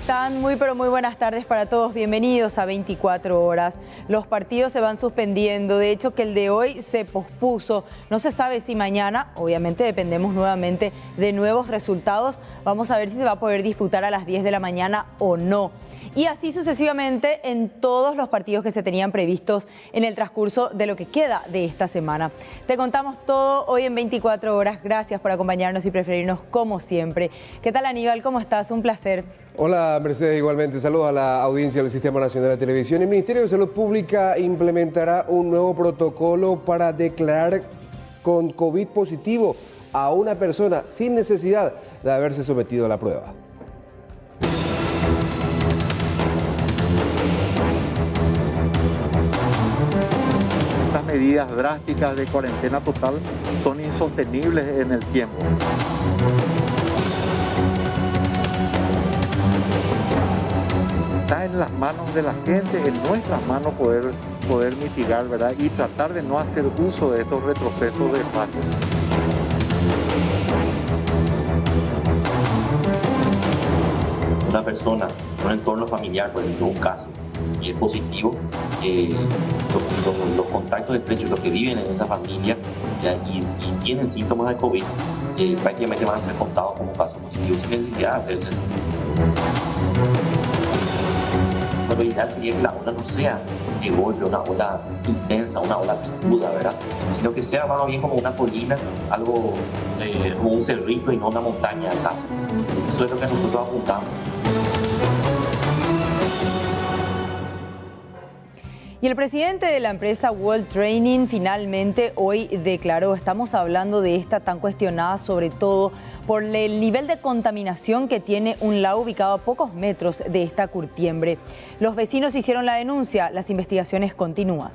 están? Muy pero muy buenas tardes para todos. Bienvenidos a 24 horas. Los partidos se van suspendiendo. De hecho, que el de hoy se pospuso. No se sabe si mañana, obviamente dependemos nuevamente de nuevos resultados. Vamos a ver si se va a poder disputar a las 10 de la mañana o no. Y así sucesivamente en todos los partidos que se tenían previstos en el transcurso de lo que queda de esta semana. Te contamos todo hoy en 24 horas. Gracias por acompañarnos y preferirnos como siempre. ¿Qué tal, Aníbal? ¿Cómo estás? Un placer. Hola, Mercedes, igualmente. Saludos a la audiencia del Sistema Nacional de Televisión. El Ministerio de Salud Pública implementará un nuevo protocolo para declarar con COVID positivo a una persona sin necesidad de haberse sometido a la prueba. Estas medidas drásticas de cuarentena total son insostenibles en el tiempo. Está en las manos de la gente, en nuestras manos poder mitigar, ¿verdad? Y tratar de no hacer uso de estos retrocesos de espacio. Una persona, un entorno familiar, por ejemplo, un caso, y es positivo, los contactos estrechos, los que viven en esa familia y tienen síntomas de COVID, prácticamente van a ser contados como casos positivos sin necesidad de hacerse. Lo ideal sería que la ola no sea de golpe, una ola intensa, una ola picuda, ¿verdad? Sino que sea más bien como una colina, algo como un cerrito y no una montaña de caso. Eso es lo que nosotros apuntamos. Y el presidente de la empresa World Training finalmente hoy declaró, estamos hablando de esta tan cuestionada sobre todo por el nivel de contaminación que tiene un lago ubicado a pocos metros de esta curtiembre. Los vecinos hicieron la denuncia, las investigaciones continúan.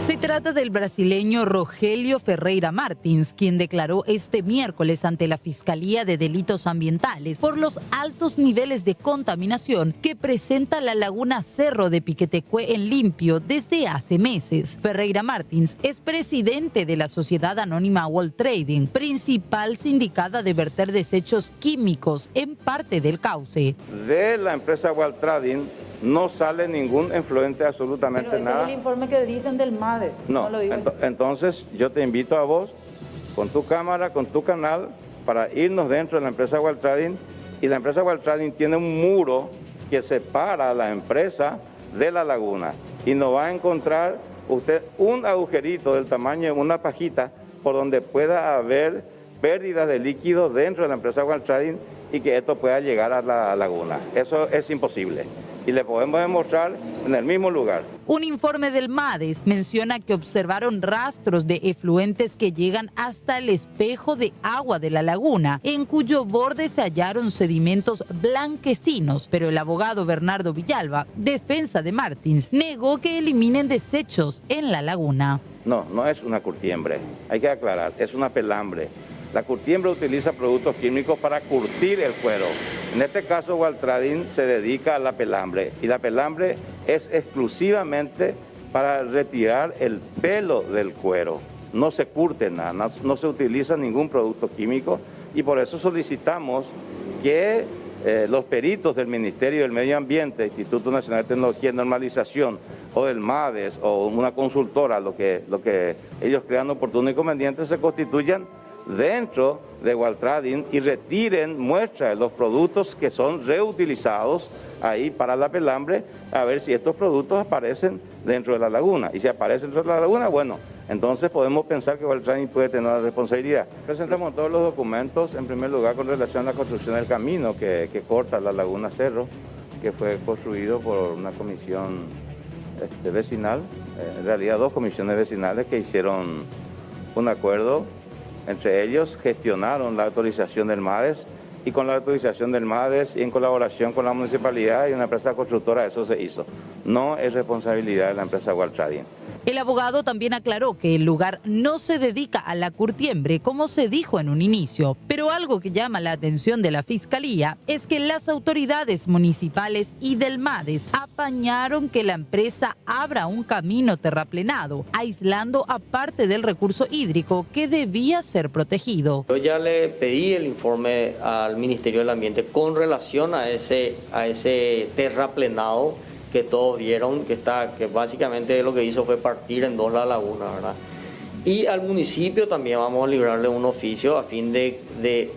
Se trata del brasileño Rogelio Ferreira Martins, quien declaró este miércoles ante la Fiscalía de Delitos Ambientales por los altos niveles de contaminación que presenta la laguna Cerro de Piquetecué en limpio desde hace meses. Ferreira Martins es presidente de la Sociedad Anónima World Trading, principal sindicada de verter desechos químicos en parte del cauce. De la empresa World Trading no sale ningún efluente, absolutamente pero nada. Pero es el informe que dicen del MADES. No, lo digo entonces yo te invito a vos, con tu cámara, con tu canal, para irnos dentro de la empresa World Trading. Y la empresa World Trading tiene un muro que separa a la empresa de la laguna. Y nos va a encontrar usted un agujerito del tamaño de una pajita por donde pueda haber pérdidas de líquido dentro de la empresa World Trading y que esto pueda llegar a la laguna. Eso es imposible. Y le podemos demostrar en el mismo lugar. Un informe del MADES menciona que observaron rastros de efluentes que llegan hasta el espejo de agua de la laguna, en cuyo borde se hallaron sedimentos blanquecinos, pero el abogado Bernardo Villalba, defensa de Martins, negó que eliminen desechos en la laguna. No, no es una curtiembre, hay que aclarar, es una pelambre. La curtiembre utiliza productos químicos para curtir el cuero. En este caso, World Trading se dedica a la pelambre y la pelambre es exclusivamente para retirar el pelo del cuero. No se curte nada, no se utiliza ningún producto químico y por eso solicitamos que los peritos del Ministerio del Medio Ambiente, Instituto Nacional de Tecnología y Normalización o del MADES o una consultora, lo que ellos crean oportuno y conveniente, se constituyan dentro de World Trading y retiren muestras de los productos que son reutilizados ahí para la pelambre, a ver si estos productos aparecen dentro de la laguna. Y si aparecen dentro de la laguna, bueno, entonces podemos pensar que World Trading puede tener la responsabilidad. Presentamos todos los documentos, en primer lugar con relación a la construcción del camino que corta la laguna Cerro, que fue construido por una comisión vecinal, en realidad dos comisiones vecinales que hicieron un acuerdo. Entre ellos gestionaron la autorización del MADES y con la autorización del MADES y en colaboración con la municipalidad y una empresa constructora, eso se hizo. No es responsabilidad de la empresa Waltrading. El abogado también aclaró que el lugar no se dedica a la curtiembre, como se dijo en un inicio. Pero algo que llama la atención de la Fiscalía es que las autoridades municipales y del MADES apañaron que la empresa abra un camino terraplenado, aislando a parte del recurso hídrico que debía ser protegido. Yo ya le pedí el informe al Ministerio del Ambiente con relación a ese terraplenado que todos vieron, que básicamente lo que hizo fue partir en dos la laguna, ¿verdad? Y al municipio también vamos a librarle un oficio a fin de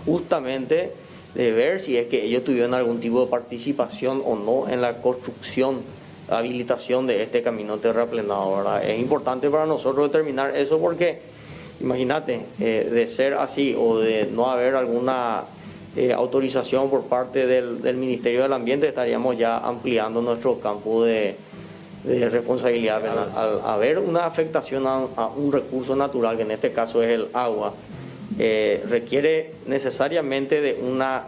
justamente de ver si es que ellos tuvieron algún tipo de participación o no en la construcción, habilitación de este camino terraplenado, ¿verdad? Es importante para nosotros determinar eso porque, imagínate, de ser así o de no haber alguna autorización por parte del Ministerio del Ambiente, estaríamos ya ampliando nuestro campo de responsabilidad penal. Al haber una afectación a un recurso natural, que en este caso es el agua, requiere necesariamente de una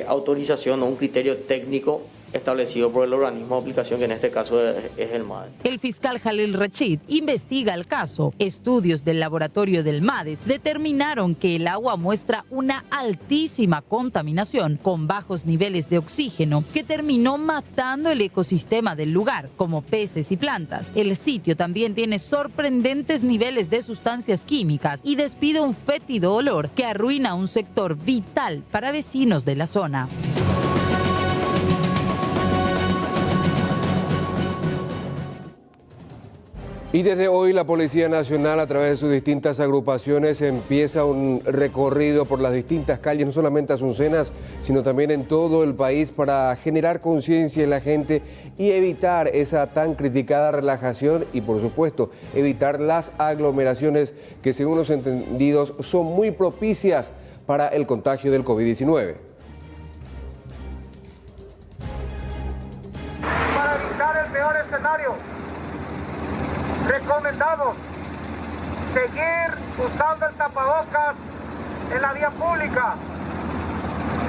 autorización o un criterio técnico establecido por el organismo de aplicación, que en este caso es el MADES. El fiscal Jalil Rachid investiga el caso. Estudios del laboratorio del MADES determinaron que el agua muestra una altísima contaminación con bajos niveles de oxígeno que terminó matando el ecosistema del lugar, como peces y plantas. El sitio también tiene sorprendentes niveles de sustancias químicas y despide un fétido olor que arruina un sector vital para vecinos de la zona. Y desde hoy la Policía Nacional, a través de sus distintas agrupaciones, empieza un recorrido por las distintas calles, no solamente asuncenas, sino también en todo el país, para generar conciencia en la gente y evitar esa tan criticada relajación y, por supuesto, evitar las aglomeraciones que, según los entendidos, son muy propicias para el contagio del COVID-19. Para evitar el peor escenario, recomendamos seguir usando el tapabocas en la vía pública,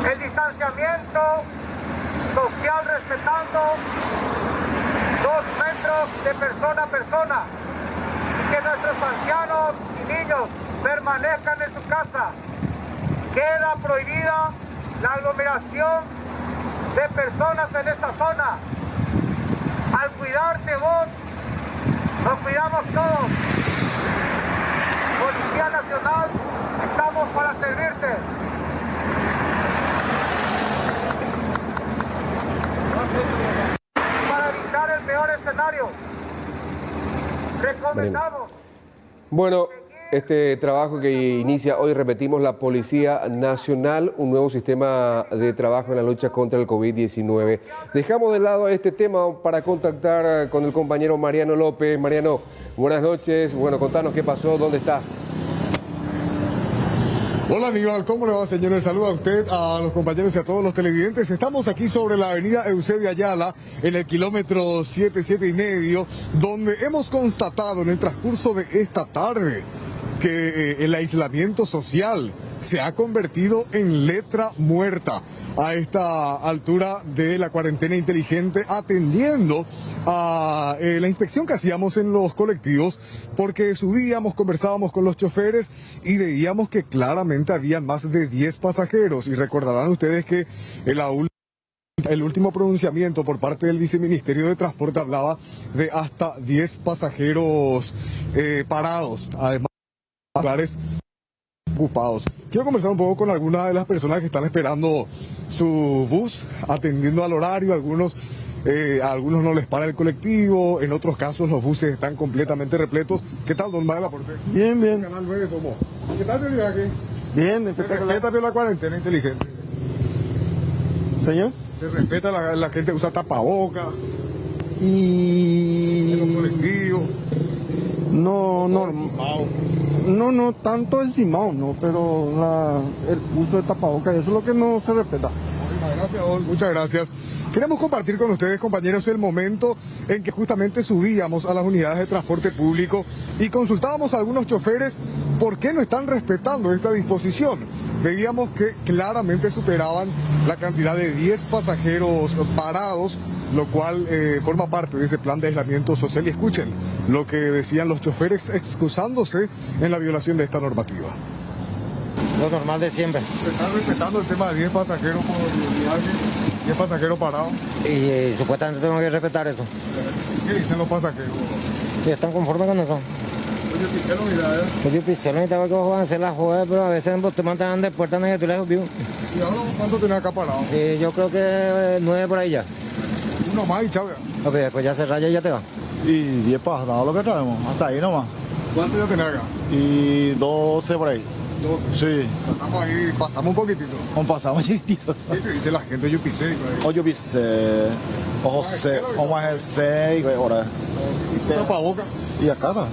el distanciamiento social respetando 2 metros de persona a persona, y que nuestros ancianos y niños permanezcan en su casa. Queda prohibida la aglomeración de personas en esta zona. Al cuidarte vos, nos cuidamos todos. Policía Nacional, estamos para servirte. Para evitar el peor escenario, recomendamos. Bueno, este trabajo que inicia hoy, repetimos, la Policía Nacional, un nuevo sistema de trabajo en la lucha contra el COVID-19. Dejamos de lado este tema para contactar con el compañero Mariano López. Mariano, buenas noches. Bueno, contanos qué pasó, ¿dónde estás? Hola Aníbal, ¿cómo le va, señores? Saludo a usted, a los compañeros y a todos los televidentes. Estamos aquí sobre la avenida Eusebio Ayala, en el kilómetro 7 y medio, donde hemos constatado en el transcurso de esta tarde que el aislamiento social se ha convertido en letra muerta a esta altura de la cuarentena inteligente, atendiendo a la inspección que hacíamos en los colectivos, porque subíamos, conversábamos con los choferes y veíamos que claramente habían más de 10 pasajeros. Y recordarán ustedes que el último pronunciamiento por parte del Viceministerio de Transporte hablaba de hasta 10 pasajeros parados, además lugares ocupados. Quiero conversar un poco con algunas de las personas que están esperando su bus, atendiendo al horario. A algunos no les para el colectivo, en otros casos los buses están completamente repletos. ¿Qué tal, don Manuel Aporte? Bien, bien. Canal 9 somos. ¿Qué tal el viaje? Bien, ¿Se respeta la cuarentena inteligente? ¿Señor? ¿Se respeta la gente usa tapaboca? Y... en los colectivos. No tanto encimado, no, pero el uso de tapabocas, eso es lo que no se respeta. Gracias, muchas gracias. Queremos compartir con ustedes, compañeros, el momento en que justamente subíamos a las unidades de transporte público y consultábamos a algunos choferes por qué no están respetando esta disposición. veíamos que claramente superaban la cantidad de 10 pasajeros parados, lo cual forma parte de ese plan de aislamiento social. Y escuchen lo que decían los choferes excusándose en la violación de esta normativa. Lo normal de siempre. ¿Se están respetando el tema de 10 pasajeros por viaje, 10 pasajeros parados? Y supuestamente tengo que respetar eso. ¿Qué dicen los pasajeros? Y están conformes con eso. Yo pisé la mitad porque vos van a hacer las jodas, pero a veces te mandan de puertas en que tú les vivo. ¿Y ahora cuánto tenés acá parado? Yo creo que 9 por ahí ya. Uno más y chao. Después ya se raya y ya te va. Y 10 parados lo que traemos, hasta ahí nomás. ¿Cuánto ya tenés acá? Y 12 por ahí. 12. Sí. Estamos ahí, pasamos un poquitito. Pasamos chiquitito. ¿Qué te dice la gente? Yo pisé. O yo pisé, o José, o Majel, y ahora. ¿Y tapa boca? Y acá está.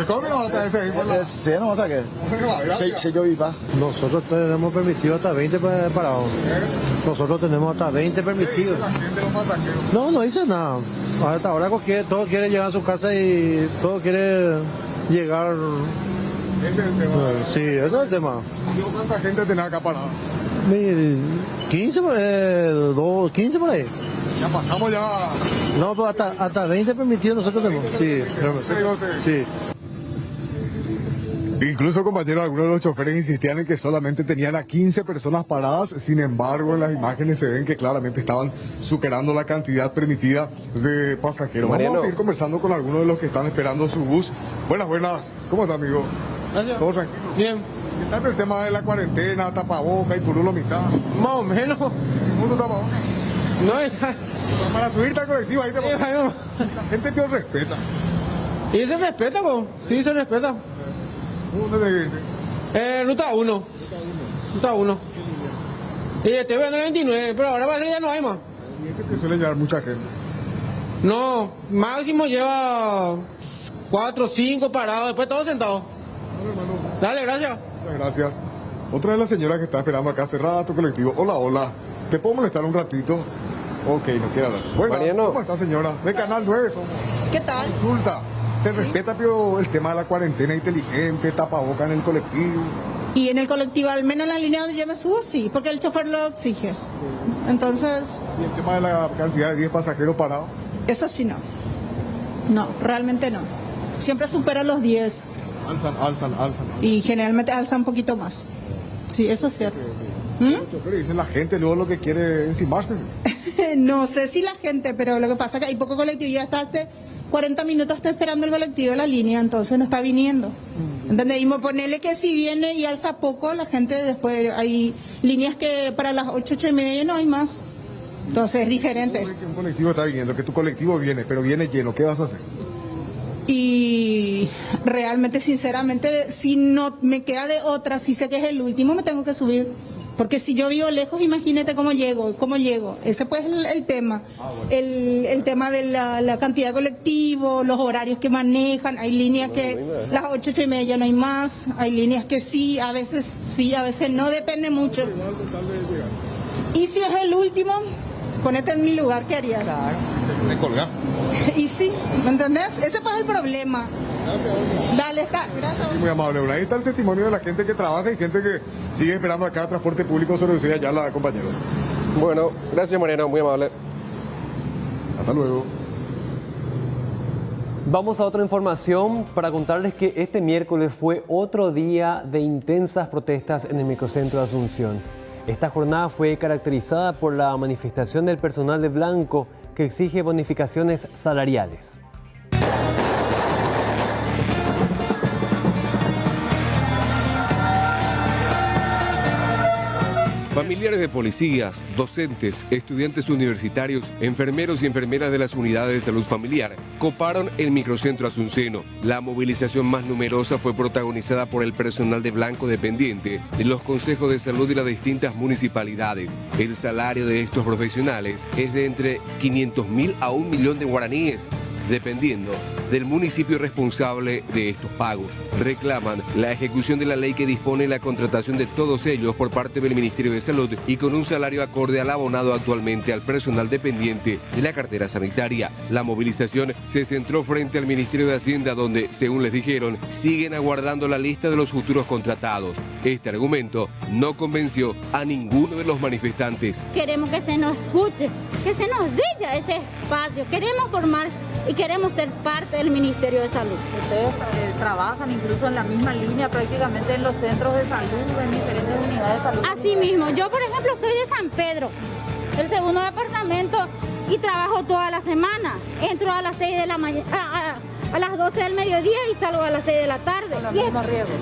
¿Cómo no vas a ese? Sí, no vas a qué. Si yo viva. Nosotros tenemos permitido hasta 20 parados. Nosotros tenemos hasta 20 permitidos. ¿La gente los pasajeros? No dice nada. Hasta ahora todo quiere llegar a su casa y todo quiere llegar. Ese es el tema. Sí, ese es el tema. ¿Cuánta gente tenés acá parada? 15 por ahí. Ya pasamos ya. No, pues hasta 20 permitidos nosotros tenemos. Sí, sí. Incluso, compañeros, algunos de los choferes insistían en que solamente tenían a 15 personas paradas. Sin embargo, en las imágenes se ven que claramente estaban superando la cantidad permitida de pasajeros. Mariano. Vamos a seguir conversando con algunos de los que están esperando su bus. Buenas. ¿Cómo está, amigo? Gracias. ¿Todo tranquilo? Bien. ¿Qué tal el tema de la cuarentena, tapaboca y purulo mitad? Más o menos. ¿Mundo tapaboca? No, es... Para subirte al colectivo ahí te La gente peor respeta. ¿Y se respeta, bro? Sí, se respeta. ¿Dónde te irte? Ruta 1. Ruta 1. Y estoy viendo el 29, pero ahora parece que ya no hay más. Y ese que suele llevar mucha gente. No, máximo lleva 4 o 5 parados, después todos sentados. Dale, gracias. Muchas gracias. Otra de las señoras que está esperando acá cerrada tu colectivo. Hola. ¿Te puedo molestar un ratito? Ok, no quiero hablar. Buenas, Mariano. ¿Cómo está, señora? De Canal 9 somos. ¿Qué tal? Consulta. ¿Se respeta pero el tema de la cuarentena inteligente, tapaboca en el colectivo? Y en el colectivo, al menos en la línea donde yo me subo, sí, porque el chofer lo exige. Entonces... ¿Y el tema de la cantidad de 10 pasajeros parados? Eso sí no. No, realmente no. Siempre supera los 10. Alzan. Y generalmente alzan un poquito más. Sí, eso es cierto. Los choferes dicen la gente luego lo que quiere encimarse. No sé si la gente, pero lo que pasa es que hay poco colectivo. Ya hasta 40 minutos está esperando el colectivo de la línea, entonces no está viniendo. ¿Entendés? Y ponerle que si viene y alza poco, la gente después hay líneas que para las 8 y media no hay más. Entonces es diferente. Que un colectivo está viniendo, que tu colectivo viene, pero viene lleno, ¿qué vas a hacer? Y realmente, sinceramente, si no me queda de otra, si sé que es el último, me tengo que subir. Porque si yo vivo lejos, imagínate cómo llego. Ese pues es el tema. El tema de la cantidad de colectivos, los horarios que manejan. Hay líneas que las 8 y media no hay más. Hay líneas que sí, a veces no, depende mucho. Y si es el último, ponete en mi lugar, ¿qué harías? Claro. Me colgás. Y sí, ¿me entendés? Ese pues es el problema. Gracias. Dale, está. Gracias. Sí, muy amable. Ahí está el testimonio de la gente que trabaja y gente que sigue esperando acá transporte público sobre Ciudad Ayala, compañeros. Bueno, gracias, Mariano, muy amable. Hasta luego. Vamos a otra información para contarles que este miércoles fue otro día de intensas protestas en el microcentro de Asunción. Esta jornada fue caracterizada por la manifestación del personal de blanco que exige bonificaciones salariales. Familiares de policías, docentes, estudiantes universitarios, enfermeros y enfermeras de las unidades de salud familiar coparon el microcentro asunceno. La movilización más numerosa fue protagonizada por el personal de blanco dependiente de los consejos de salud de las distintas municipalidades. El salario de estos profesionales es de entre 500.000 a 1 millón de guaraníes. dependiendo del municipio responsable de estos pagos. Reclaman la ejecución de la ley que dispone la contratación de todos ellos por parte del Ministerio de Salud y con un salario acorde al abonado actualmente al personal dependiente de la cartera sanitaria. La movilización se centró frente al Ministerio de Hacienda, donde, según les dijeron, siguen aguardando la lista de los futuros contratados. Este argumento no convenció a ninguno de los manifestantes. Queremos que se nos escuche, que se nos dé ya ese espacio. Queremos formar y queremos ser parte del Ministerio de Salud. Ustedes trabajan incluso en la misma línea, prácticamente en los centros de salud, en diferentes unidades de salud. Así mismo, yo por ejemplo soy de San Pedro, el segundo departamento, y trabajo toda la semana. Entro a las 6 de la mañana, a las 12 del mediodía y salgo a las 6 de la tarde. Con los mismos riesgos.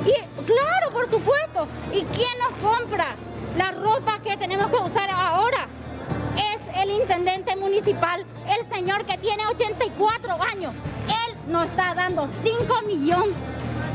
Claro, por supuesto. ¿Y quién nos compra la ropa que tenemos que usar ahora? Es el intendente municipal, el señor que tiene 84 años. Él nos está dando 5 millones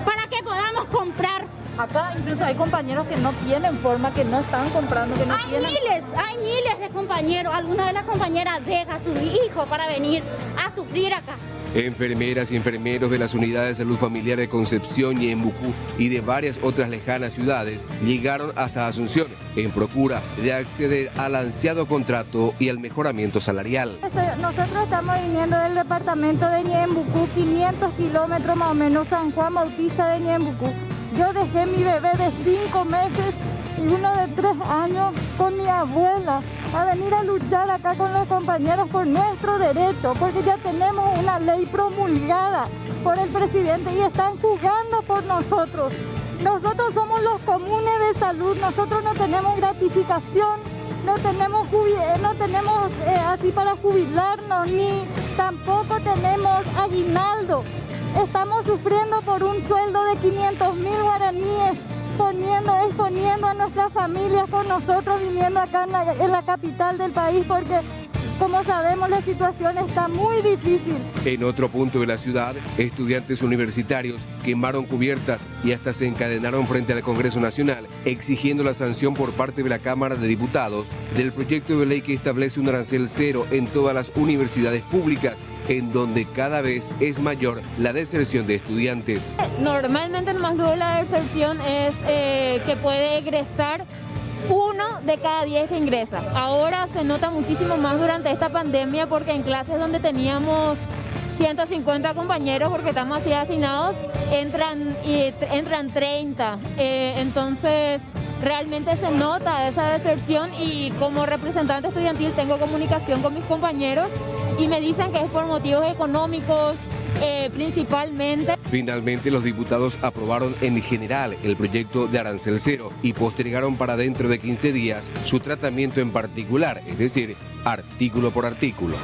para que podamos comprar. Acá incluso hay compañeros que no tienen forma, que no están comprando, que no tienen... Hay miles de compañeros. Algunas de las compañeras dejan a sus hijos para venir a sufrir acá. Enfermeras y enfermeros de las unidades de salud familiar de Concepción y Embucú y de varias otras lejanas ciudades llegaron hasta Asunción en procura de acceder al ansiado contrato y al mejoramiento salarial. Nosotros estamos viniendo del departamento de Ñembucú, 500 kilómetros más o menos, San Juan Bautista de Ñembucú. Yo dejé mi bebé de 5 meses y uno de 3 años con mi abuela a venir a luchar acá con los compañeros por nuestro derecho, porque ya tenemos una ley promulgada por el presidente y están jugando por nosotros. Nosotros somos los comunes de salud, nosotros no tenemos gratificación, no tenemos así para jubilarnos, ni tampoco tenemos aguinaldo. Estamos sufriendo por un sueldo de 500.000 guaraníes, exponiendo a nuestras familias por nosotros viniendo acá en la capital del país, porque como sabemos la situación está muy difícil. En otro punto de la ciudad, estudiantes universitarios quemaron cubiertas y hasta se encadenaron frente al Congreso Nacional, exigiendo la sanción por parte de la Cámara de Diputados del proyecto de ley que establece un arancel cero en todas las universidades públicas, en donde cada vez es mayor la deserción de estudiantes. Normalmente el más duro de la deserción es que puede egresar 1 de cada 10 que ingresa. Ahora se nota muchísimo más durante esta pandemia, porque en clases donde teníamos 150 compañeros, porque estamos así asignados, entran 30. Entonces realmente se nota esa deserción, y como representante estudiantil tengo comunicación con mis compañeros y me dicen que es por motivos económicos principalmente. Finalmente, los diputados aprobaron en general el proyecto de arancel cero y postergaron para dentro de 15 días su tratamiento en particular, es decir, artículo por artículo.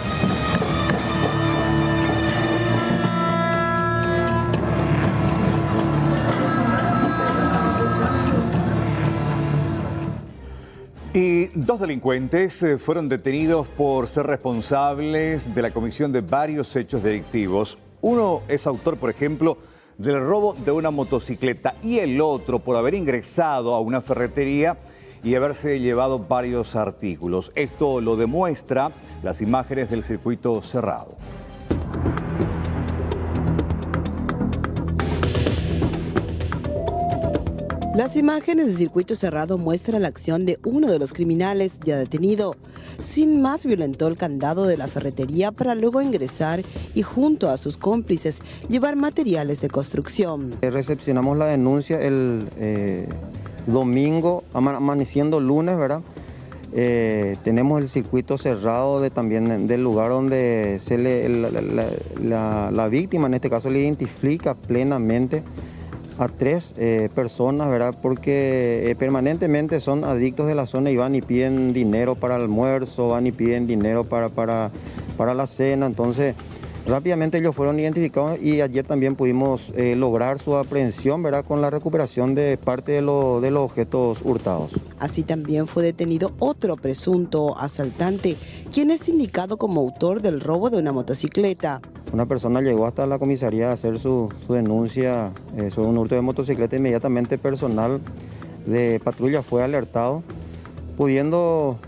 Y 2 delincuentes fueron detenidos por ser responsables de la comisión de varios hechos delictivos. Uno es autor, por ejemplo, del robo de una motocicleta, y el otro por haber ingresado a una ferretería y haberse llevado varios artículos. Esto lo demuestra las imágenes del circuito cerrado. Las imágenes del circuito cerrado muestran la acción de uno de los criminales ya detenido. Sin más, violentó el candado de la ferretería para luego ingresar y junto a sus cómplices llevar materiales de construcción. Recepcionamos la denuncia el domingo, amaneciendo lunes, ¿verdad? Tenemos el circuito cerrado también del lugar donde la víctima, en este caso, le identifica plenamente a 3 personas, ¿verdad? Porque permanentemente son adictos de la zona y van y piden dinero para el almuerzo, van y piden dinero para la cena. Entonces, rápidamente ellos fueron identificados y ayer también pudimos lograr su aprehensión, ¿verdad? Con la recuperación de parte de los objetos hurtados. Así también fue detenido otro presunto asaltante, quien es indicado como autor del robo de una motocicleta. Una persona llegó hasta la comisaría a hacer su denuncia sobre un hurto de motocicleta. Inmediatamente personal de patrulla fue alertado, pudiendo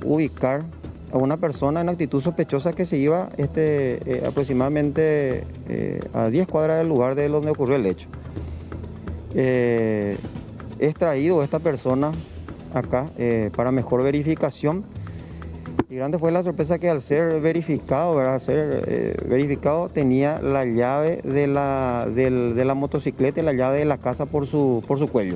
ubicar a una persona en actitud sospechosa que se iba aproximadamente a 10 cuadras del lugar de donde ocurrió el hecho. Es traído esta persona acá para mejor verificación. Y grande fue la sorpresa que al ser verificado, tenía la llave de la motocicleta y la llave de la casa por su cuello.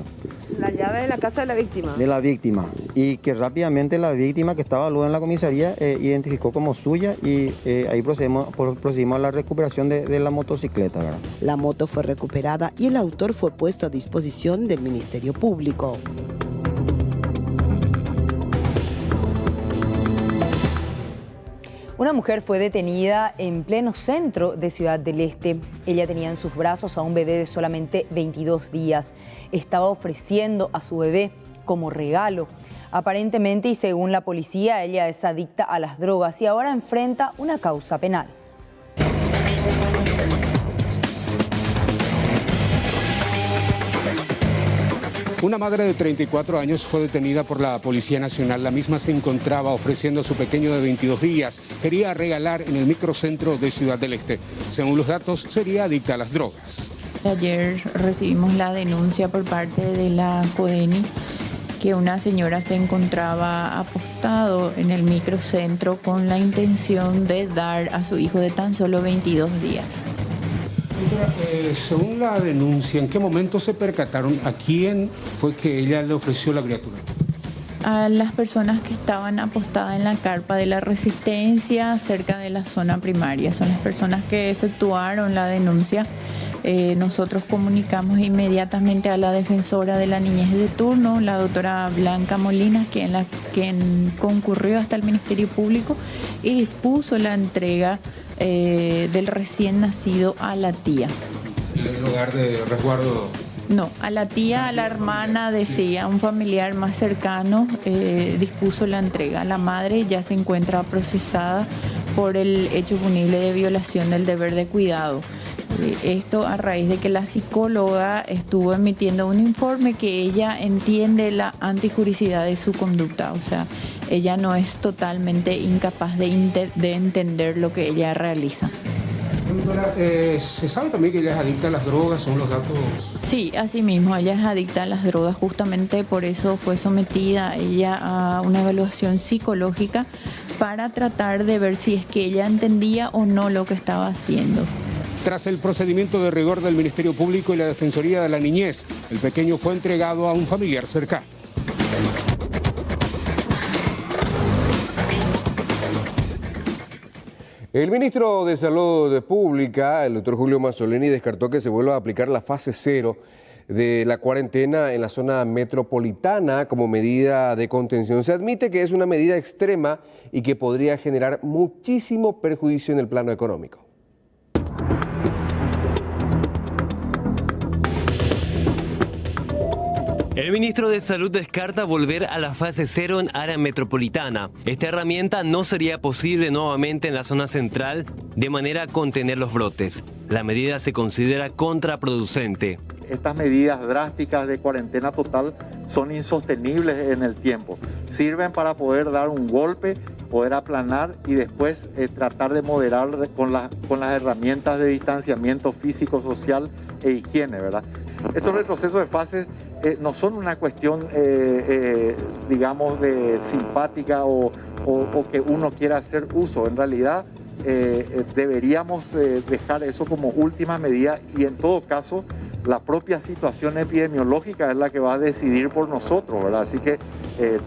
La llave de la casa de la víctima. De la víctima. Y que rápidamente la víctima, que estaba luego en la comisaría, identificó como suya y ahí procedimos a la recuperación de la motocicleta, ¿verdad? La moto fue recuperada y el autor fue puesto a disposición del Ministerio Público. Una mujer fue detenida en pleno centro de Ciudad del Este. Ella tenía en sus brazos a un bebé de solamente 22 días. Estaba ofreciendo a su bebé como regalo. Aparentemente, y según la policía, ella es adicta a las drogas y ahora enfrenta una causa penal. Una madre de 34 años fue detenida por la Policía Nacional. La misma se encontraba ofreciendo a su pequeño de 22 días. Quería regalar en el microcentro de Ciudad del Este. Según los datos, sería adicta a las drogas. Ayer recibimos la denuncia por parte de la COENI que una señora se encontraba apostado en el microcentro con la intención de dar a su hijo de tan solo 22 días. Según la denuncia, ¿en qué momento se percataron? ¿A quién fue que ella le ofreció la criatura? A las personas que estaban apostadas en la carpa de la Resistencia, cerca de la zona primaria. Son las personas que efectuaron la denuncia. Nosotros comunicamos inmediatamente a la defensora de la niñez de turno, la doctora Blanca Molinas, quien concurrió hasta el Ministerio Público y dispuso la entrega del recién nacido a la tía. ¿En el lugar de resguardo? No, a la tía, a la hermana, decía, un familiar más cercano dispuso la entrega. La madre ya se encuentra procesada por el hecho punible de violación del deber de cuidado. Esto a raíz de que la psicóloga estuvo emitiendo un informe que ella entiende la antijuricidad de su conducta, o sea, ella no es totalmente incapaz de entender lo que ella realiza. ¿Se sabe también que ella es adicta a las drogas? ¿Son los datos? Sí, así mismo, ella es adicta a las drogas, justamente por eso fue sometida ella a una evaluación psicológica para tratar de ver si es que ella entendía o no lo que estaba haciendo. Tras el procedimiento de rigor del Ministerio Público y la Defensoría de la Niñez, el pequeño fue entregado a un familiar cercano. El ministro de Salud Pública, el doctor Julio Mazzoleni, descartó que se vuelva a aplicar la fase 0 de la cuarentena en la zona metropolitana como medida de contención. Se admite que es una medida extrema y que podría generar muchísimo perjuicio en el plano económico. El ministro de Salud descarta volver a la fase 0 en área metropolitana. Esta herramienta no sería posible nuevamente en la zona central de manera a contener los brotes. La medida se considera contraproducente. Estas medidas drásticas de cuarentena total son insostenibles en el tiempo. Sirven para poder dar un golpe, poder aplanar y después tratar de moderar con las herramientas de distanciamiento físico, social e higiene, ¿verdad? Estos retrocesos de fases no son una cuestión, digamos, de simpática o que uno quiera hacer uso. En realidad, deberíamos dejar eso como última medida y en todo caso, la propia situación epidemiológica es la que va a decidir por nosotros, ¿verdad? Así que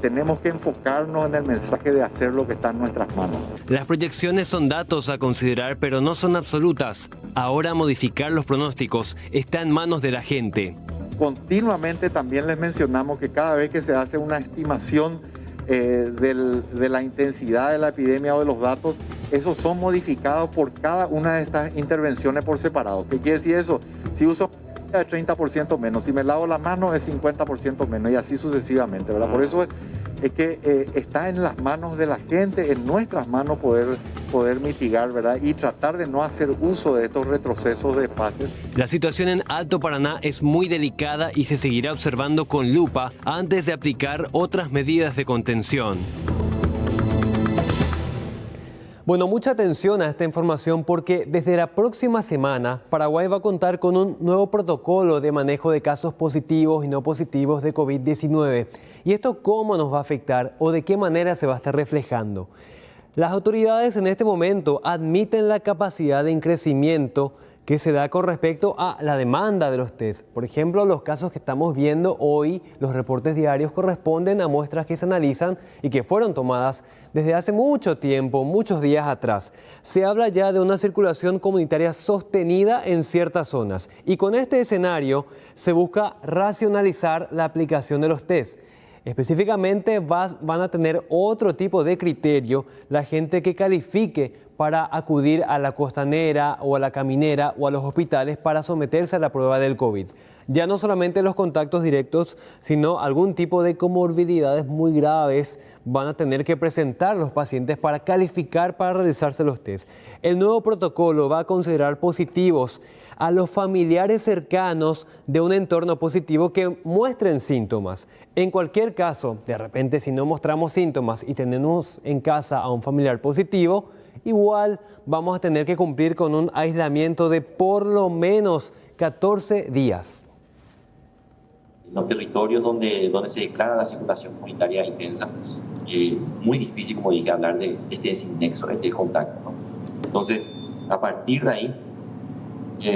tenemos que enfocarnos en el mensaje de hacer lo que está en nuestras manos. Las proyecciones son datos a considerar, pero no son absolutas. Ahora modificar los pronósticos está en manos de la gente. Continuamente también les mencionamos que cada vez que se hace una estimación de la intensidad de la epidemia o de los datos, esos son modificados por cada una de estas intervenciones por separado. ¿Qué quiere decir eso? Si uso es 30% menos, si me lavo la mano es 50% menos y así sucesivamente, ¿verdad? Por eso es que está en las manos de la gente, en nuestras manos poder mitigar, ¿verdad? Y tratar de no hacer uso de estos retrocesos de fases. La situación en Alto Paraná es muy delicada y se seguirá observando con lupa antes de aplicar otras medidas de contención. Bueno, mucha atención a esta información porque desde la próxima semana Paraguay va a contar con un nuevo protocolo de manejo de casos positivos y no positivos de COVID-19. ¿Y esto cómo nos va a afectar o de qué manera se va a estar reflejando? Las autoridades en este momento admiten la capacidad de crecimiento que se da con respecto a la demanda de los test. Por ejemplo, los casos que estamos viendo hoy, los reportes diarios corresponden a muestras que se analizan y que fueron tomadas desde hace mucho tiempo, muchos días atrás. Se habla ya de una circulación comunitaria sostenida en ciertas zonas y con este escenario se busca racionalizar la aplicación de los test. Específicamente van a tener otro tipo de criterio la gente que califique para acudir a la costanera o a la caminera o a los hospitales para someterse a la prueba del COVID. Ya no solamente los contactos directos, sino algún tipo de comorbilidades muy graves van a tener que presentar los pacientes para calificar para realizarse los test. El nuevo protocolo va a considerar positivos a los familiares cercanos de un entorno positivo que muestren síntomas. En cualquier caso, de repente si no mostramos síntomas y tenemos en casa a un familiar positivo, igual vamos a tener que cumplir con un aislamiento de por lo menos 14 días. En los territorios donde se declara la circulación comunitaria intensa, muy difícil, como dije, hablar de este nexo, este contacto, ¿no? Entonces, a partir de ahí,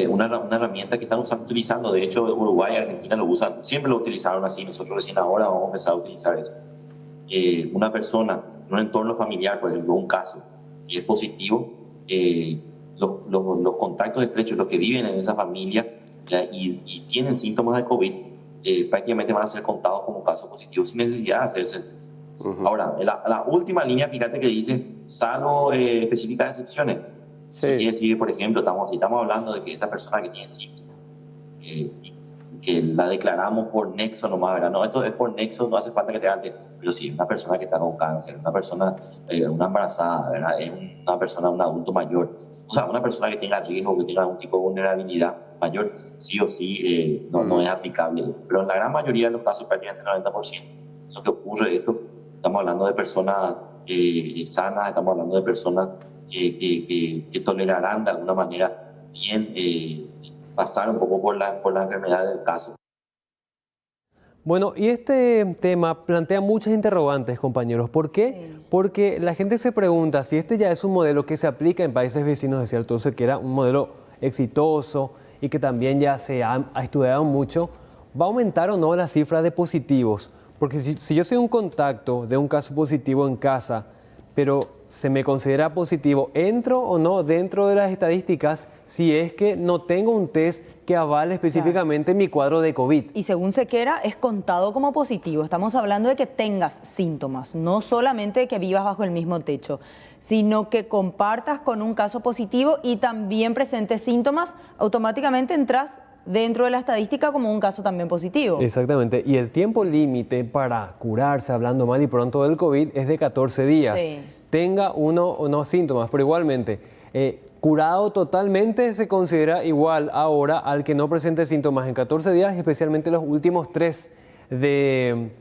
una herramienta que están utilizando, de hecho Uruguay y Argentina lo usan, siempre lo utilizaron así, nosotros recién ahora vamos a empezar a utilizar eso. Una persona en un entorno familiar, por ejemplo, un caso, y es positivo, los contactos estrechos, los que viven en esa familia y tienen síntomas de COVID, prácticamente van a ser contados como casos positivos sin necesidad de hacerse el test. Ahora, la última línea, fíjate que dice, salvo específicas excepciones. Eso quiere decir, por ejemplo, estamos hablando de que esa persona que tiene síntomas, que la declaramos por nexo nomás, ¿verdad? No, esto es por nexo, no hace falta que te hagan test, pero sí, una persona que está con cáncer, una persona, una embarazada, ¿verdad? Es una persona, un adulto mayor, o sea, una persona que tenga riesgo, que tenga algún tipo de vulnerabilidad mayor, sí o sí no es aplicable. Pero en la gran mayoría de los casos, prácticamente el 90%, lo que ocurre esto, estamos hablando de personas sanas, estamos hablando de personas que tolerarán de alguna manera bien pasar un poco por la enfermedad del caso. Bueno, y este tema plantea muchas interrogantes, compañeros. ¿Por qué? Sí. Porque la gente se pregunta si este ya es un modelo que se aplica en países vecinos, es cierto, que era un modelo exitoso y que también ya se ha estudiado mucho, ¿va a aumentar o no la cifra de positivos? Porque si yo soy un contacto de un caso positivo en casa, pero se me considera positivo, ¿entro o no dentro de las estadísticas si es que no tengo un test que avale específicamente mi cuadro de COVID? Y según Sequera, es contado como positivo. Estamos hablando de que tengas síntomas, no solamente que vivas bajo el mismo techo, sino que compartas con un caso positivo y también presentes síntomas, automáticamente entras dentro de la estadística como un caso también positivo. Exactamente. Y el tiempo límite para curarse, hablando mal y pronto del COVID, es de 14 días. Sí. Tenga uno o no síntomas, pero igualmente, curado totalmente se considera igual ahora al que no presente síntomas en 14 días, especialmente los últimos 3 de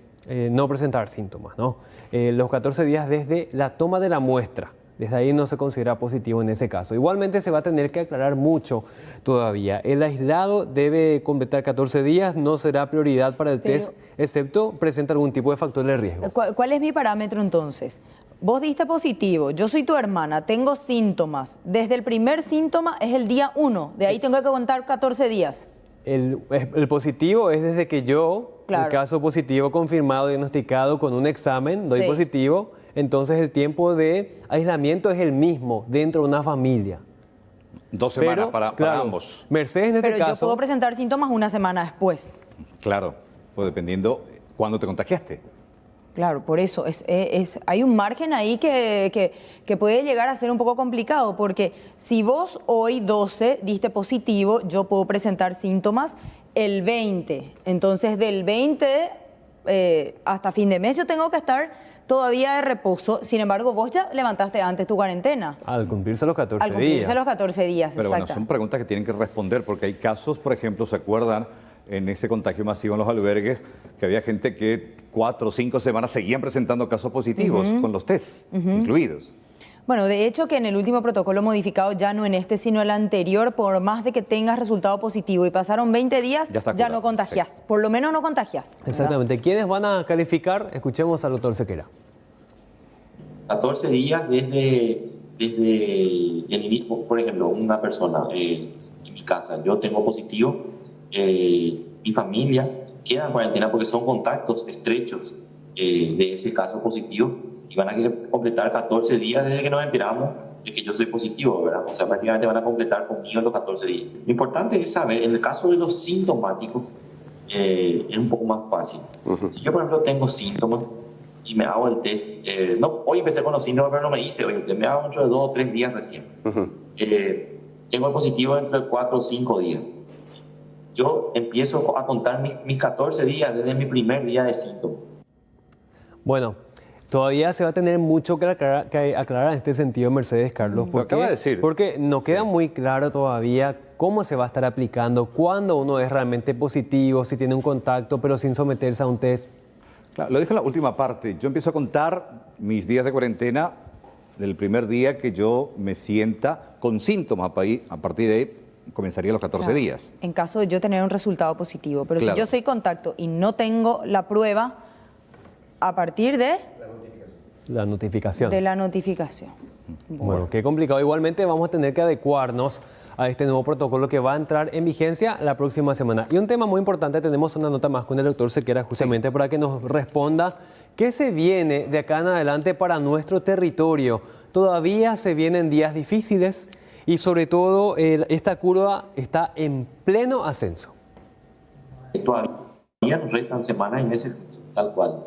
no presentar síntomas, ¿no? Los 14 días desde la toma de la muestra. Desde ahí no se considera positivo en ese caso. Igualmente se va a tener que aclarar mucho todavía. El aislado debe completar 14 días, no será prioridad para el test, excepto presenta algún tipo de factor de riesgo. ¿Cuál es mi parámetro entonces? Vos diste positivo, yo soy tu hermana, tengo síntomas. Desde el primer síntoma es el día 1, de ahí tengo que contar 14 días. El positivo es desde que yo, el caso positivo confirmado, diagnosticado con un examen, doy positivo. Entonces el tiempo de aislamiento es el mismo dentro de una familia. 2 semanas para ambos. Mercedes en este caso... Pero yo puedo presentar síntomas una semana después. Claro, pues dependiendo cuándo te contagiaste. Claro, por eso hay un margen ahí que puede llegar a ser un poco complicado, porque si vos hoy 12 diste positivo, yo puedo presentar síntomas el 20. Entonces del 20 hasta fin de mes yo tengo que estar todavía de reposo. Sin embargo, vos ya levantaste antes tu cuarentena. Al cumplirse los 14 días. Al cumplirse los 14 días, pero bueno, son preguntas que tienen que responder, porque hay casos, por ejemplo, ¿se acuerdan en ese contagio masivo en los albergues, que había gente que 4 o 5 semanas seguían presentando casos positivos con los tests incluidos? Bueno, de hecho que en el último protocolo modificado, ya no en este, sino el anterior, por más de que tengas resultado positivo y pasaron 20 días, ya no contagias. Sí. Por lo menos no contagias. Exactamente. ¿Quiénes van a calificar? Escuchemos al doctor Sequera. 14 días desde el inicio. Por ejemplo, una persona en mi casa, yo tengo positivo, mi familia queda en cuarentena porque son contactos estrechos de ese caso positivo. Y van a completar 14 días desde que nos enteramos de que yo soy positivo, ¿verdad? O sea, prácticamente van a completar conmigo los 14 días. Lo importante es saber, en el caso de los sintomáticos, es un poco más fácil. Si yo, por ejemplo, tengo síntomas y me hago el test, hoy empecé con los síntomas, pero no me hice hoy el test, me hago mucho de 2 o 3 días recién. Tengo el positivo dentro de 4 o 5 días. Yo empiezo a contar mis 14 días desde mi primer día de síntomas. Bueno, todavía se va a tener mucho que aclarar en este sentido, Mercedes, Carlos. Lo acaba de decir. Porque no queda muy claro todavía cómo se va a estar aplicando, cuándo uno es realmente positivo, si tiene un contacto, pero sin someterse a un test. Claro, lo dije en la última parte. Yo empiezo a contar mis días de cuarentena del primer día que yo me sienta con síntomas. A partir de ahí comenzaría los 14 días. En caso de yo tener un resultado positivo. Pero si yo soy contacto y no tengo la prueba, a partir de... La notificación. De la notificación. Bueno, qué complicado. Igualmente vamos a tener que adecuarnos a este nuevo protocolo que va a entrar en vigencia la próxima semana. Y un tema muy importante, tenemos una nota más con el doctor Sequera justamente para que nos responda qué se viene de acá en adelante para nuestro territorio. Todavía se vienen días difíciles y sobre todo esta curva está en pleno ascenso. Todavía nos restan semanas y meses tal cual.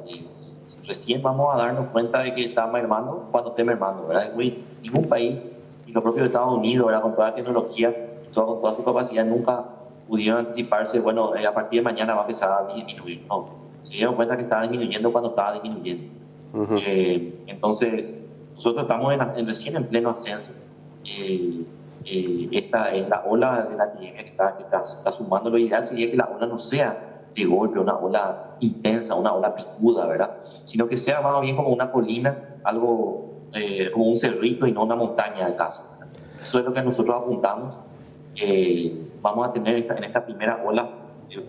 Recién vamos a darnos cuenta de que está mermando cuando esté mermando, ¿verdad? Ningún país, y los propios Estados Unidos, ¿verdad? Con toda la tecnología, con toda su capacidad, nunca pudieron anticiparse, bueno, a partir de mañana va a empezar a disminuir. No, se dieron cuenta que estaba disminuyendo cuando estaba disminuyendo. Entonces, nosotros estamos recién en pleno ascenso. Esta es la ola de la epidemia que está sumando. Lo ideal sería que la ola no sea de golpe, una ola intensa, una ola picuda, ¿verdad? Sino que sea más bien como una colina, algo como un cerrito y no una montaña de caso. Eso es lo que nosotros apuntamos. Vamos a tener en esta primera ola,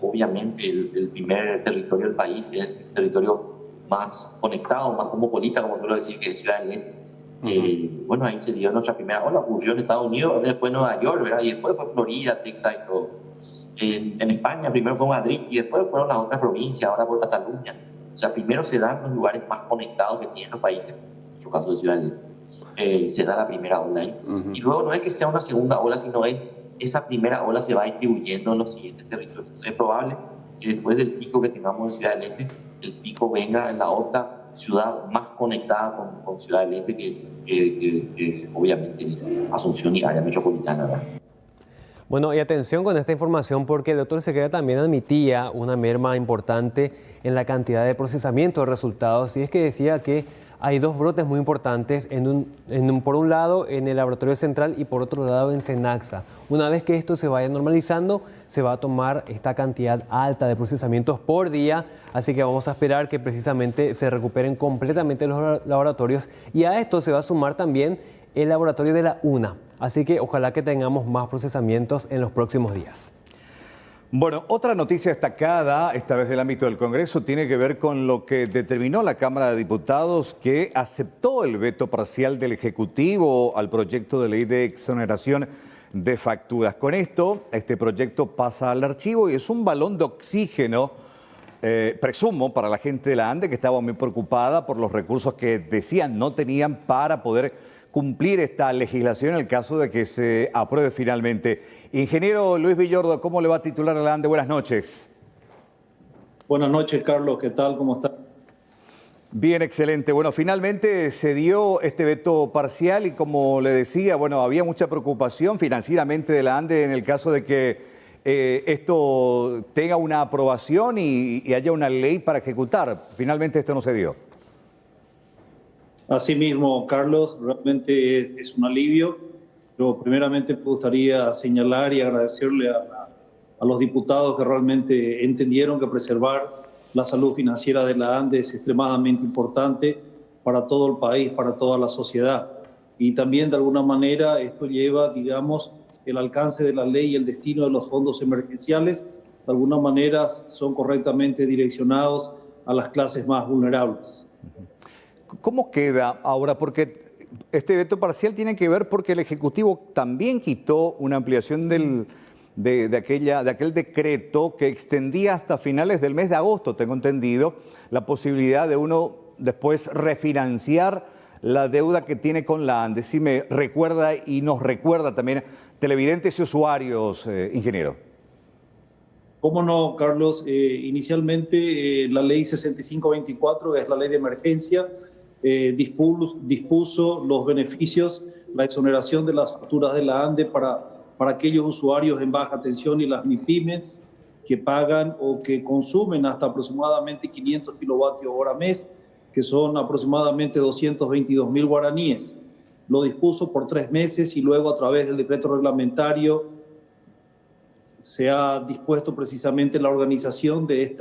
obviamente el primer territorio del país es el territorio más conectado, más cosmopolita, como suelo decir, que es Ciudad del Este. Bueno, ahí se dio nuestra primera ola, ocurrió en Estados Unidos, después fue Nueva York, ¿verdad? Y después fue Florida, Texas y todo. En España primero fue Madrid y después fueron las otras provincias, ahora por Cataluña. O sea, primero se dan los lugares más conectados que tienen los países, en su caso de Ciudad del Este. Se da la primera ola ahí. Y luego no es que sea una segunda ola, sino es esa primera ola se va distribuyendo en los siguientes territorios. Es probable que después del pico que tengamos en Ciudad del Este, el pico venga en la otra ciudad más conectada con Ciudad del Este, que obviamente es Asunción y área metropolitana, ¿verdad? Bueno, y atención con esta información porque el doctor Sequera también admitía una merma importante en la cantidad de procesamiento de resultados, y es que decía que hay 2 brotes muy importantes, por un lado en el laboratorio central y por otro lado en Cenaxa. Una vez que esto se vaya normalizando, se va a tomar esta cantidad alta de procesamientos por día, así que vamos a esperar que precisamente se recuperen completamente los laboratorios, y a esto se va a sumar también el laboratorio de la UNA. Así que ojalá que tengamos más procesamientos en los próximos días. Bueno, otra noticia destacada, esta vez del ámbito del Congreso, tiene que ver con lo que determinó la Cámara de Diputados, que aceptó el veto parcial del Ejecutivo al proyecto de ley de exoneración de facturas. Con esto, este proyecto pasa al archivo y es un balón de oxígeno, presumo, para la gente de la ANDE, que estaba muy preocupada por los recursos que decían no tenían para poder cumplir esta legislación en el caso de que se apruebe finalmente. Ingeniero Luis Villordo, ¿cómo le va a titular a la ANDE? Buenas noches. Buenas noches, Carlos. ¿Qué tal? ¿Cómo está? Bien, excelente. Bueno, finalmente se dio este veto parcial y como le decía, bueno, había mucha preocupación financieramente de la ANDE en el caso de que esto tenga una aprobación y haya una ley para ejecutar. Finalmente esto no se dio. Asimismo, Carlos, realmente es un alivio, pero primeramente me gustaría señalar y agradecerle a los diputados que realmente entendieron que preservar la salud financiera de la ANDE es extremadamente importante para todo el país, para toda la sociedad. y también de alguna manera esto lleva, digamos, el alcance de la ley y el destino de los fondos emergenciales, de alguna manera son correctamente direccionados a las clases más vulnerables. ¿Cómo queda ahora? Porque este veto parcial tiene que ver porque el Ejecutivo también quitó una ampliación de aquel decreto que extendía hasta finales del mes de agosto, tengo entendido, la posibilidad de uno después refinanciar la deuda que tiene con la ANDE. Si me recuerda y nos recuerda también televidentes y usuarios, ingeniero. ¿Cómo no, Carlos? Inicialmente la ley 6524, que es la ley de emergencia, dispuso los beneficios, la exoneración de las facturas de la ANDE para aquellos usuarios en baja tensión y las MIPYMES que pagan o que consumen hasta aproximadamente 500 kilovatios hora mes, que son aproximadamente 222.000 guaraníes. Lo dispuso por 3 meses y luego a través del decreto reglamentario se ha dispuesto precisamente la organización de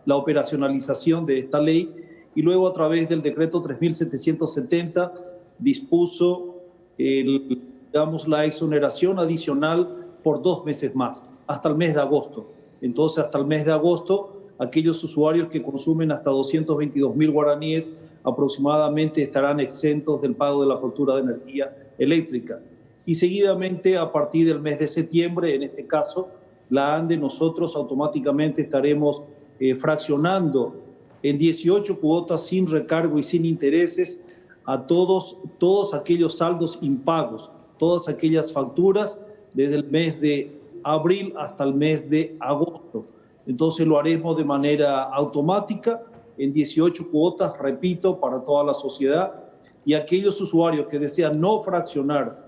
la operacionalización de esta ley, y luego a través del decreto 3.770 dispuso la exoneración adicional por 2 meses más, hasta el mes de agosto. Entonces, hasta el mes de agosto, aquellos usuarios que consumen hasta 222.000 guaraníes aproximadamente estarán exentos del pago de la factura de energía eléctrica. Y seguidamente, a partir del mes de septiembre, en este caso, la ANDE, nosotros automáticamente estaremos fraccionando en 18 cuotas sin recargo y sin intereses a todos aquellos saldos impagos, todas aquellas facturas desde el mes de abril hasta el mes de agosto. Entonces lo haremos de manera automática en 18 cuotas, repito, para toda la sociedad, y aquellos usuarios que desean no fraccionar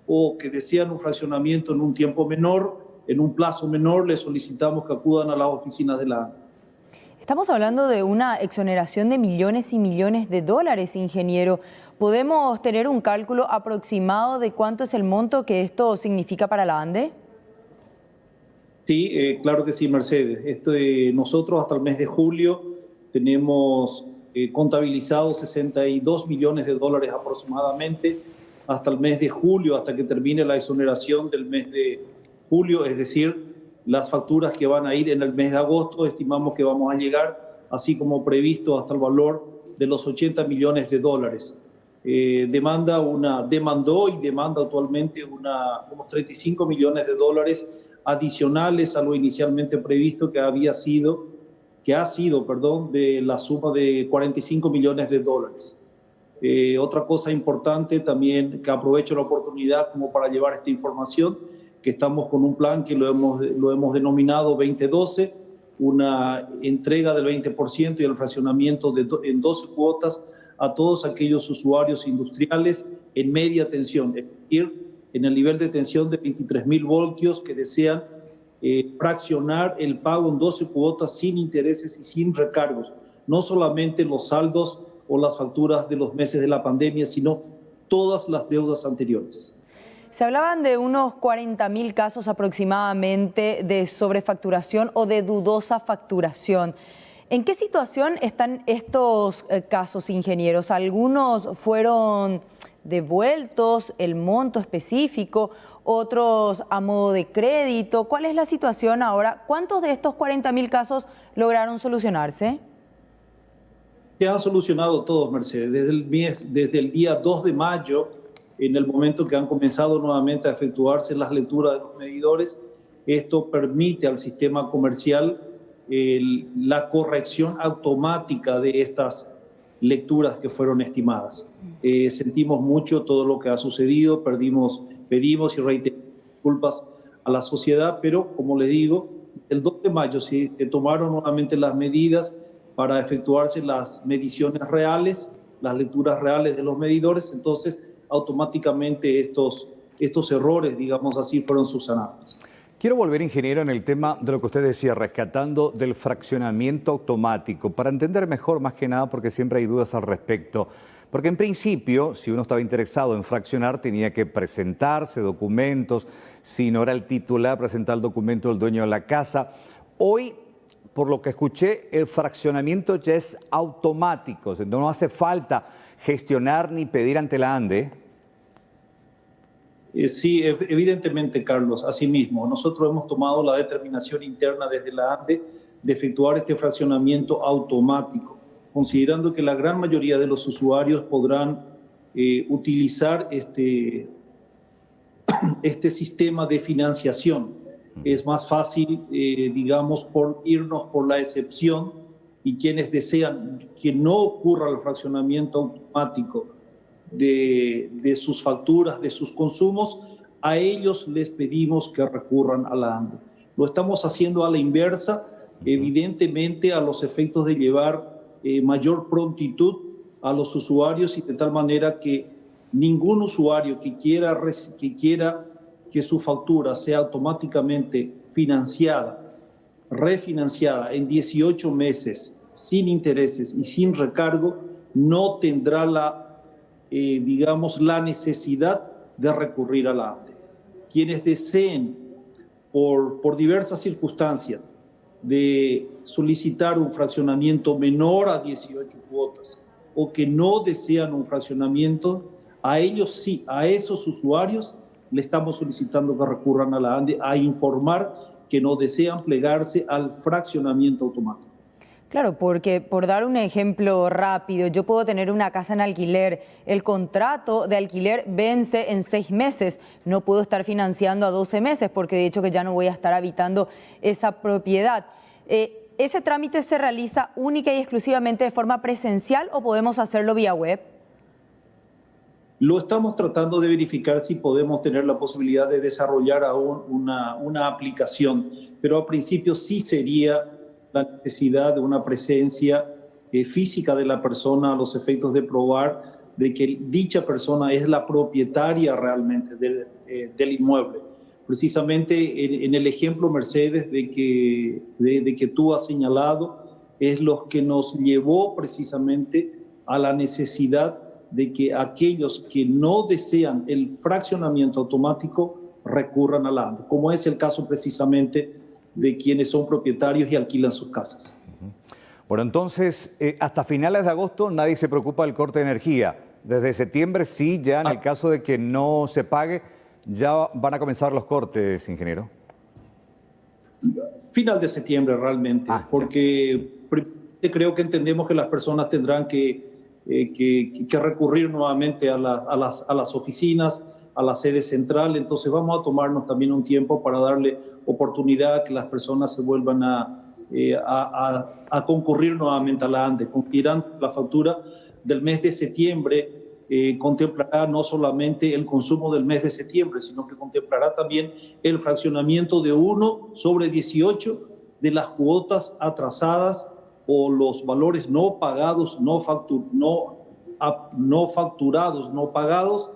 o que desean un fraccionamiento en un tiempo menor, en un plazo menor, les solicitamos que acudan a las oficinas de la ANDE. Estamos hablando de una exoneración de millones y millones de dólares, ingeniero. ¿Podemos tener un cálculo aproximado de cuánto es el monto que esto significa para la ANDE? Sí, claro que sí, Mercedes. Nosotros hasta el mes de julio tenemos contabilizados 62 millones de dólares aproximadamente. Hasta el mes de julio, hasta que termine la exoneración del mes de julio, es decir, las facturas que van a ir en el mes de agosto, estimamos que vamos a llegar, así como previsto, hasta el valor de los 80 millones de dólares. Demandó y demanda actualmente unos 35 millones de dólares adicionales a lo inicialmente previsto, que ha sido de la suma de 45 millones de dólares. Otra cosa importante también, que aprovecho la oportunidad como para llevar esta información, que estamos con un plan que lo hemos denominado 2012, una entrega del 20% y el fraccionamiento en 12 cuotas a todos aquellos usuarios industriales en media tensión, es decir, en el nivel de tensión de 23.000 voltios que desean fraccionar el pago en 12 cuotas sin intereses y sin recargos. No solamente los saldos o las facturas de los meses de la pandemia, sino todas las deudas anteriores. Se hablaban de unos 40.000 casos aproximadamente de sobrefacturación o de dudosa facturación. ¿En qué situación están estos casos, ingenieros? ¿Algunos fueron devueltos, el monto específico, otros a modo de crédito? ¿Cuál es la situación ahora? ¿Cuántos de estos 40.000 casos lograron solucionarse? Se han solucionado todos, Mercedes. Desde el día 2 de mayo, en el momento que han comenzado nuevamente a efectuarse las lecturas de los medidores, esto permite al sistema comercial la corrección automática de estas lecturas que fueron estimadas. Sentimos mucho todo lo que ha sucedido, pedimos y reiteramos disculpas a la sociedad, pero como les digo, el 2 de mayo se tomaron nuevamente las medidas para efectuarse las mediciones reales, las lecturas reales de los medidores, entonces automáticamente estos errores, digamos así, fueron subsanados. Quiero volver, ingeniero, en el tema de lo que usted decía, rescatando del fraccionamiento automático, para entender mejor, más que nada, porque siempre hay dudas al respecto. Porque en principio, si uno estaba interesado en fraccionar, tenía que presentarse documentos, si no era el titular, presentar el documento del dueño de la casa. Hoy, por lo que escuché, el fraccionamiento ya es automático, no hace falta gestionar ni pedir ante la ANDE. Sí, evidentemente, Carlos, asimismo, nosotros hemos tomado la determinación interna desde la ANDE de efectuar este fraccionamiento automático, considerando que la gran mayoría de los usuarios podrán utilizar este sistema de financiación. Es más fácil, digamos, irnos por la excepción, y quienes desean que no ocurra el fraccionamiento automático de sus facturas, de sus consumos, a ellos les pedimos que recurran a la ANDE. Lo estamos haciendo a la inversa, evidentemente a los efectos de llevar mayor prontitud a los usuarios, y de tal manera que ningún usuario que quiera que su factura sea automáticamente financiada, refinanciada en 18 meses, sin intereses y sin recargo, no tendrá la necesidad de recurrir a la ANDE. Quienes deseen, por diversas circunstancias, de solicitar un fraccionamiento menor a 18 cuotas, o que no desean un fraccionamiento, a ellos sí, a esos usuarios le estamos solicitando que recurran a la ANDE a informar que no desean plegarse al fraccionamiento automático. Claro, porque por dar un ejemplo rápido, yo puedo tener una casa en alquiler, el contrato de alquiler vence en 6 meses, no puedo estar financiando a 12 meses porque de hecho que ya no voy a estar habitando esa propiedad. ¿Ese trámite se realiza única y exclusivamente de forma presencial o podemos hacerlo vía web? Lo estamos tratando de verificar si podemos tener la posibilidad de desarrollar aún una aplicación, pero al principio sí sería la necesidad de una presencia física de la persona a los efectos de probar de que dicha persona es la propietaria realmente del inmueble. Precisamente en el ejemplo, Mercedes, de que tú has señalado, es lo que nos llevó precisamente a la necesidad de que aquellos que no desean el fraccionamiento automático recurran a la ANDE, como es el caso precisamente de quienes son propietarios y alquilan sus casas. Bueno, entonces, hasta finales de agosto nadie se preocupa del corte de energía. Desde septiembre sí, ya en el caso de que no se pague, ya van a comenzar los cortes, ingeniero. Final de septiembre realmente, porque creo que entendemos que las personas tendrán que recurrir nuevamente a las oficinas, a la sede central. Entonces vamos a tomarnos también un tiempo para darle oportunidad a que las personas se vuelvan a concurrir nuevamente a la ANDE. Considerando la factura del mes de septiembre, contemplará no solamente el consumo del mes de septiembre, sino que contemplará también el fraccionamiento de 1/18 de las cuotas atrasadas o los valores no pagados, no facturados, no pagados,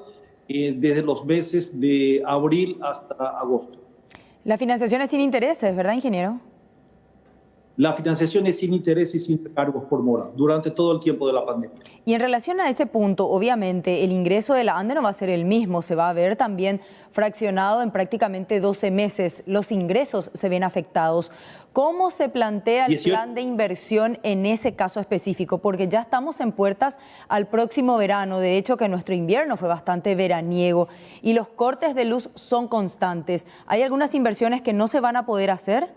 desde los meses de abril hasta agosto. La financiación es sin intereses, ¿verdad, ingeniero? La financiación es sin intereses y sin recargos por mora durante todo el tiempo de la pandemia. Y en relación a ese punto, obviamente, el ingreso de la ANDE no va a ser el mismo, se va a ver también fraccionado en prácticamente 12 meses. Los ingresos se ven afectados. ¿Cómo se plantea el plan de inversión en ese caso específico? Porque ya estamos en puertas al próximo verano. De hecho, que nuestro invierno fue bastante veraniego y los cortes de luz son constantes. ¿Hay algunas inversiones que no se van a poder hacer?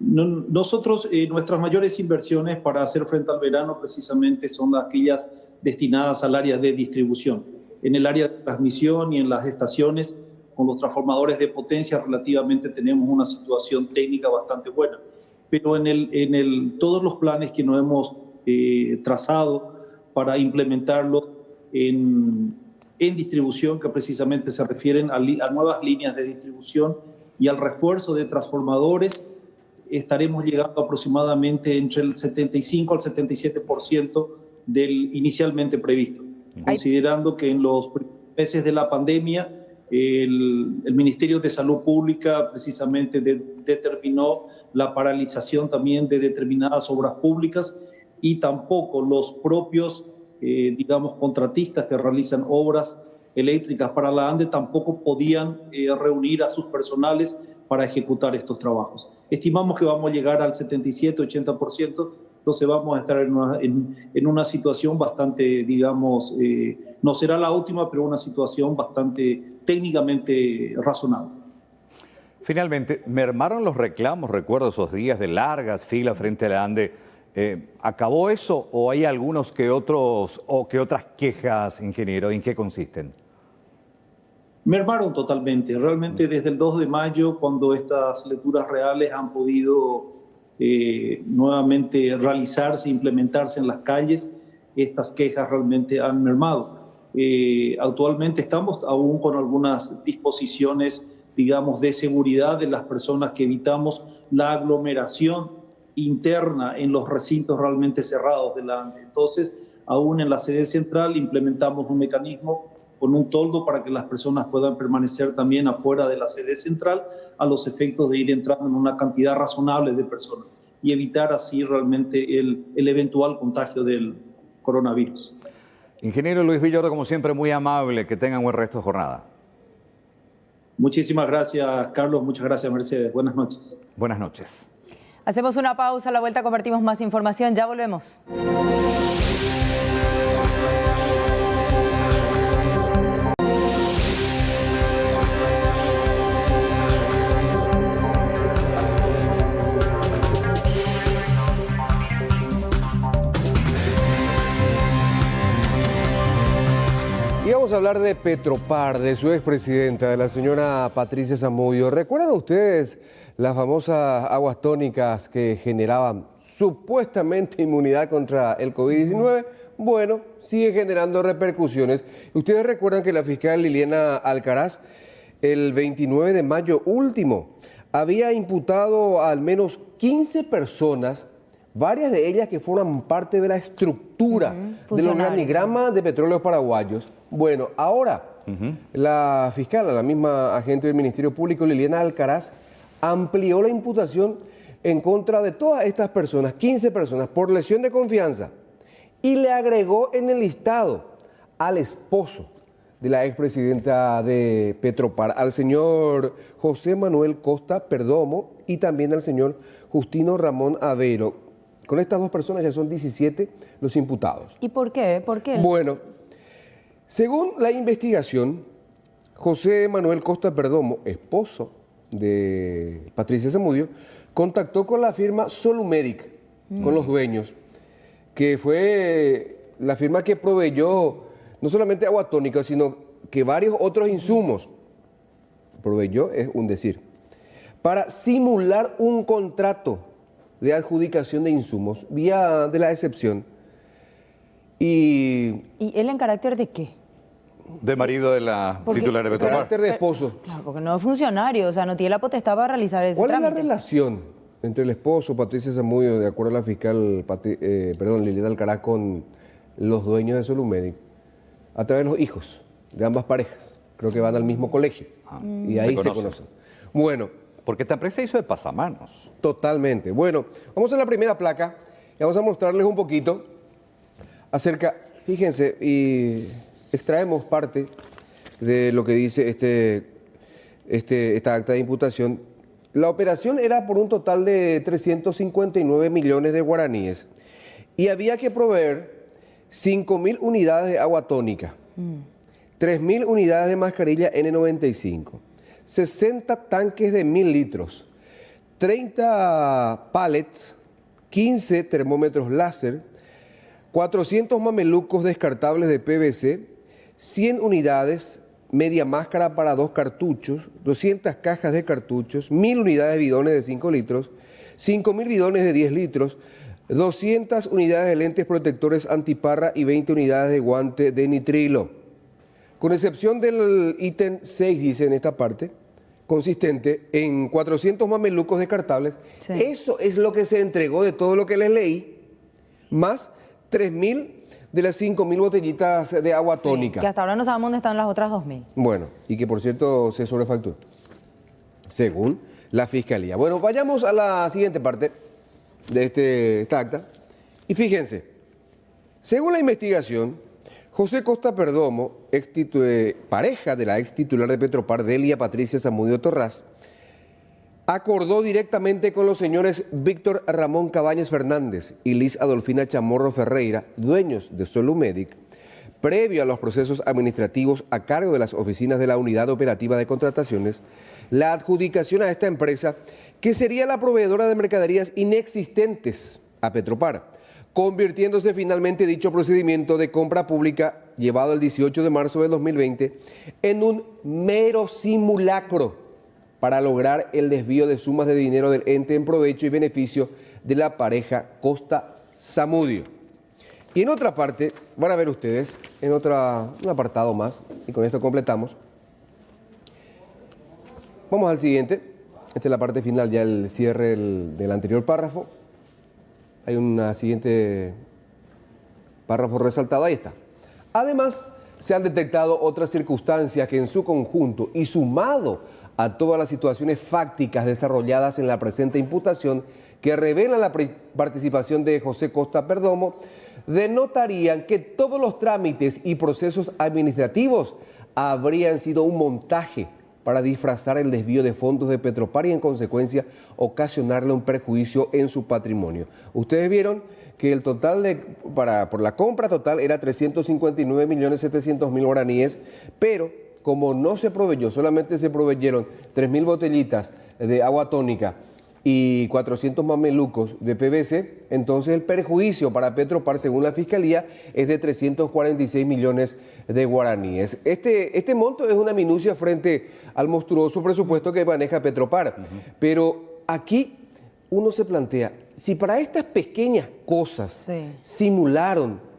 Nosotros, nuestras mayores inversiones para hacer frente al verano precisamente son aquellas destinadas al área de distribución. En el área de transmisión y en las estaciones, con los transformadores de potencia relativamente tenemos una situación técnica bastante buena. Pero todos los planes que nos hemos trazado para implementarlos en distribución, que precisamente se refieren a nuevas líneas de distribución y al refuerzo de transformadores, estaremos llegando aproximadamente entre el 75 al 77% del inicialmente previsto, considerando que en los meses de la pandemia el Ministerio de Salud Pública precisamente determinó la paralización también de determinadas obras públicas y tampoco los propios, contratistas que realizan obras eléctricas para la ANDE tampoco podían reunir a sus personales para ejecutar estos trabajos. Estimamos que vamos a llegar al 77-80% entonces vamos a estar en una situación bastante, digamos, no será la última, pero una situación bastante técnicamente razonable. Finalmente, mermaron los reclamos, recuerdo esos días de largas filas frente a la ANDE. ¿Acabó eso o hay algunos que otros o que otras quejas, ingeniero? ¿En qué consisten? Mermaron totalmente. Realmente desde el 2 de mayo, cuando estas lecturas reales han podido nuevamente realizarse, implementarse en las calles, estas quejas realmente han mermado. Actualmente estamos aún con algunas disposiciones, digamos, de seguridad de las personas que evitamos la aglomeración interna en los recintos realmente cerrados de la ANDE. Entonces, aún en la sede central implementamos un mecanismo con un toldo para que las personas puedan permanecer también afuera de la sede central a los efectos de ir entrando en una cantidad razonable de personas y evitar así realmente el eventual contagio del coronavirus. Ingeniero Luis Villoro, como siempre, muy amable. Que tengan buen resto de jornada. Muchísimas gracias, Carlos. Muchas gracias, Mercedes. Buenas noches. Buenas noches. Hacemos una pausa, a la vuelta compartimos más información. Ya volvemos. Y vamos a hablar de Petropar, de su expresidenta, de la señora Patricia Zamudio. ¿Recuerdan ustedes las famosas aguas tónicas que generaban supuestamente inmunidad contra el COVID-19? Bueno, sigue generando repercusiones. Ustedes recuerdan que la fiscal Liliana Alcaraz, el 29 de mayo último, había imputado a al menos 15 personas, varias de ellas que forman parte de la estructura del organigrama de Petróleos Paraguayos. Bueno, ahora la fiscal, la misma agente del Ministerio Público, Liliana Alcaraz, amplió la imputación en contra de todas estas personas, 15 personas, por lesión de confianza, y le agregó en el listado al esposo de la expresidenta de Petropar, al señor José Manuel Costa Perdomo y también al señor Justino Ramón Avero. Con estas dos personas ya son 17 los imputados. ¿Y por qué? ¿Por qué? Bueno, según la investigación, José Manuel Costa Perdomo, esposo de Patricia Zamudio, contactó con la firma Solumedic, con los dueños, que fue la firma que proveyó no solamente agua tónica, sino que varios otros insumos. Proveyó, es un decir, para simular un contrato de adjudicación de insumos vía de la excepción. ¿Y él en carácter de qué? De marido de la titular de Petropar. Carácter de esposo. Claro, porque no es funcionario, o sea, no tiene la potestad para realizar ese trámite. ¿Cuál es la relación entre el esposo, Patricia Zamudio, de acuerdo a la fiscal Liliana Alcaraz, con los dueños de Solumedic? A través de los hijos de ambas parejas. Creo que van al mismo colegio. Y ahí se conocen. Bueno. Porque esta empresa hizo de pasamanos. Totalmente. Bueno, vamos a la primera placa y vamos a mostrarles un poquito acerca, fíjense, y extraemos parte de lo que dice esta acta de imputación. La operación era por un total de 359 millones de guaraníes y había que proveer 5.000 unidades de agua tónica, 3.000 unidades de mascarilla N95, 60 tanques de 1.000 litros, 30 pallets, 15 termómetros láser, 400 mamelucos descartables de PVC, 100 unidades, media máscara para 2 cartuchos, 200 cajas de cartuchos, 1.000 unidades de bidones de 5 litros, 5.000 bidones de 10 litros, 200 unidades de lentes protectores antiparra y 20 unidades de guante de nitrilo. Con excepción del ítem 6, dice en esta parte, consistente en 400 mamelucos descartables. Sí. Eso es lo que se entregó de todo lo que les leí, más 3.000 de las 5.000 botellitas de agua tónica. Que hasta ahora no sabemos dónde están las otras 2.000. Bueno, y que por cierto se sobrefacturó, según la Fiscalía. Bueno, vayamos a la siguiente parte de esta acta. Y fíjense, según la investigación, José Costa Perdomo, pareja de la ex titular de Petropar, Delia Patricia Zamudio Torras, acordó directamente con los señores Víctor Ramón Cabañas Fernández y Liz Adolfina Chamorro Ferreira, dueños de Solumedic, previo a los procesos administrativos a cargo de las oficinas de la Unidad Operativa de Contrataciones, la adjudicación a esta empresa, que sería la proveedora de mercaderías inexistentes a Petropar, convirtiéndose finalmente dicho procedimiento de compra pública llevado el 18 de marzo de 2020 en un mero simulacro para lograr el desvío de sumas de dinero del ente en provecho y beneficio de la pareja Costa-Zamudio. Y en otra parte, van a ver ustedes, en un apartado más, y con esto completamos. Vamos al siguiente. Esta es la parte final, ya el cierre del anterior párrafo. Hay un siguiente párrafo resaltado, ahí está. Además, se han detectado otras circunstancias que en su conjunto y sumado a todas las situaciones fácticas desarrolladas en la presente imputación que revelan la participación de José Costa Perdomo, denotarían que todos los trámites y procesos administrativos habrían sido un montaje para disfrazar el desvío de fondos de Petropar y en consecuencia ocasionarle un perjuicio en su patrimonio. Ustedes vieron que el total por la compra total era 359.700.000 guaraníes, pero como no se proveyó, solamente se proveyeron 3.000 botellitas de agua tónica y 400 mamelucos de PVC, entonces el perjuicio para Petropar, según la Fiscalía, es de 346 millones de guaraníes. Este monto es una minucia frente al monstruoso presupuesto que maneja Petropar, pero aquí uno se plantea, si para estas pequeñas cosas simularon,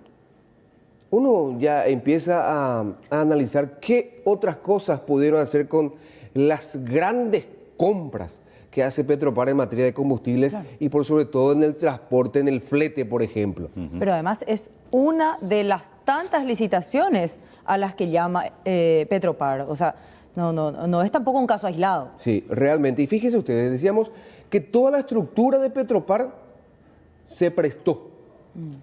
uno ya empieza a analizar qué otras cosas pudieron hacer con las grandes compras que hace Petropar en materia de combustibles y por sobre todo en el transporte, en el flete, por ejemplo. Pero además es una de las tantas licitaciones a las que llama Petropar. O sea, no es tampoco un caso aislado. Sí, realmente. Y fíjense ustedes, decíamos que toda la estructura de Petropar se prestó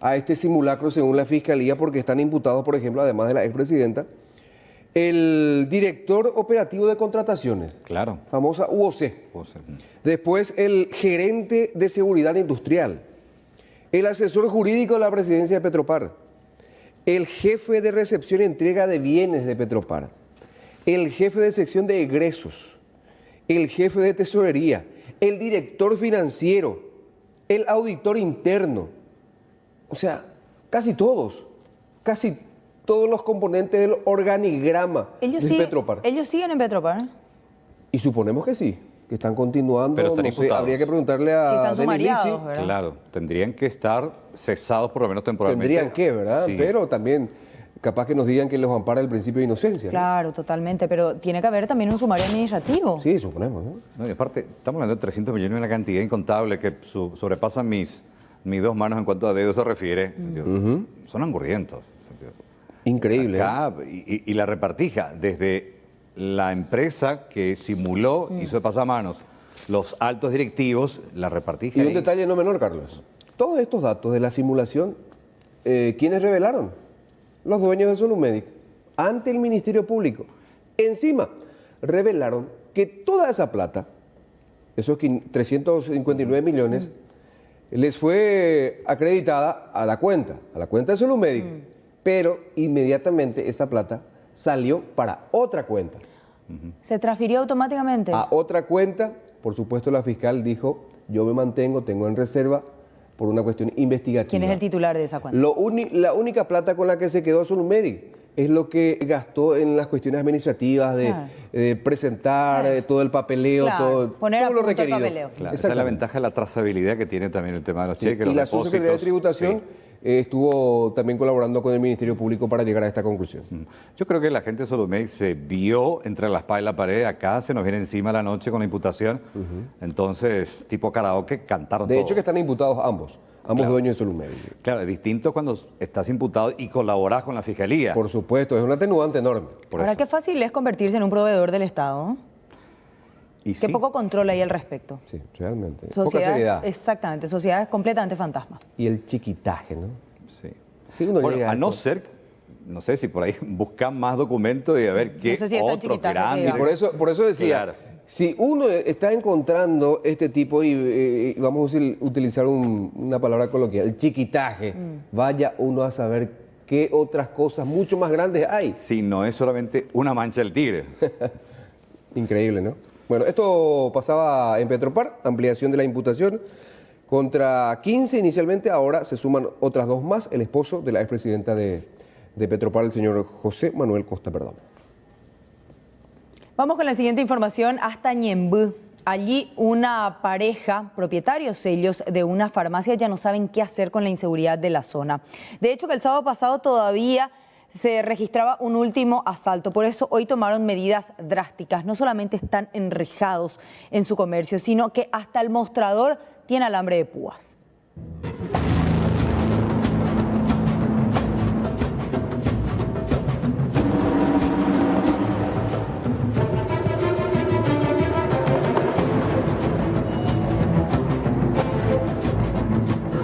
a este simulacro según la Fiscalía porque están imputados, por ejemplo, además de la expresidenta, el director operativo de contrataciones, famosa UOC. Después el gerente de seguridad industrial, el asesor jurídico de la presidencia de Petropar, el jefe de recepción y entrega de bienes de Petropar, el jefe de sección de egresos, el jefe de tesorería, el director financiero, el auditor interno. O sea, casi todos los componentes del organigrama de Petropar. ¿Ellos siguen en Petropar? Y suponemos que sí, que están continuando. Pero están imputados. Habría que preguntarle a Denis Lipsi. Claro, tendrían que estar cesados por lo menos temporalmente. Tendrían que, ¿verdad? Sí. Pero también capaz que nos digan que los ampara el principio de inocencia. Claro, totalmente, pero tiene que haber también un sumario administrativo. Sí, suponemos, ¿no? Y aparte, estamos hablando de 300 millones, una cantidad incontable que sobrepasa mis dos manos en cuanto a dedos se refiere. Son angurrientos. Increíble. Acá, y la repartija, desde la empresa que simuló, hizo de pasamanos, los altos directivos, la repartija. Y un detalle no menor, Carlos. Todos estos datos de la simulación, ¿quiénes revelaron? Los dueños de Solumedic, ante el Ministerio Público. Encima, revelaron que toda esa plata, esos 359 millones, les fue acreditada a la cuenta de Solumedic, pero inmediatamente esa plata salió para otra cuenta. ¿Se transfirió automáticamente? A otra cuenta, por supuesto la fiscal dijo, yo me mantengo, tengo en reserva por una cuestión investigativa. ¿Quién es el titular de esa cuenta? La única plata con la que se quedó Solumedic es lo que gastó en las cuestiones administrativas de presentar todo el papeleo, todo lo requerido. Claro, esa es la ventaja de la trazabilidad que tiene también el tema de los cheques. Y la Subsecretaría de Tributación estuvo también colaborando con el Ministerio Público para llegar a esta conclusión. Yo creo que la gente de Solumedic se vio entre la espada y la pared. Acá se nos viene encima la noche con la imputación. Entonces, tipo karaoke, cantaron todo. De hecho que están imputados ambos dueños de Solumedic. Claro, es distinto cuando estás imputado y colaborás con la Fiscalía. Por supuesto, es un atenuante enorme. Ahora, qué fácil es convertirse en un proveedor del Estado. Qué poco control hay al respecto. Sí, realmente. Poca seriedad. Exactamente, sociedades completamente fantasma. Y el chiquitaje, ¿no? Sí. Bueno, a no ser, no sé si por ahí buscan más documentos y a ver qué otros grandes. Por eso decía, Si uno está encontrando este tipo, y vamos a utilizar una palabra coloquial, el chiquitaje, vaya uno a saber qué otras cosas mucho más grandes hay. Si no es solamente una mancha del tigre. Increíble, ¿no? Bueno, esto pasaba en Petropar, ampliación de la imputación contra 15 inicialmente, ahora se suman otras 2 más, el esposo de la expresidenta de Petropar, el señor José Manuel Costa, perdón. Vamos con la siguiente información hasta Ñemby. Allí una pareja, propietarios ellos de una farmacia, ya no saben qué hacer con la inseguridad de la zona. De hecho, que el sábado pasado todavía se registraba un último asalto. Por eso hoy tomaron medidas drásticas. No solamente están enrejados en su comercio, sino que hasta el mostrador tiene alambre de púas.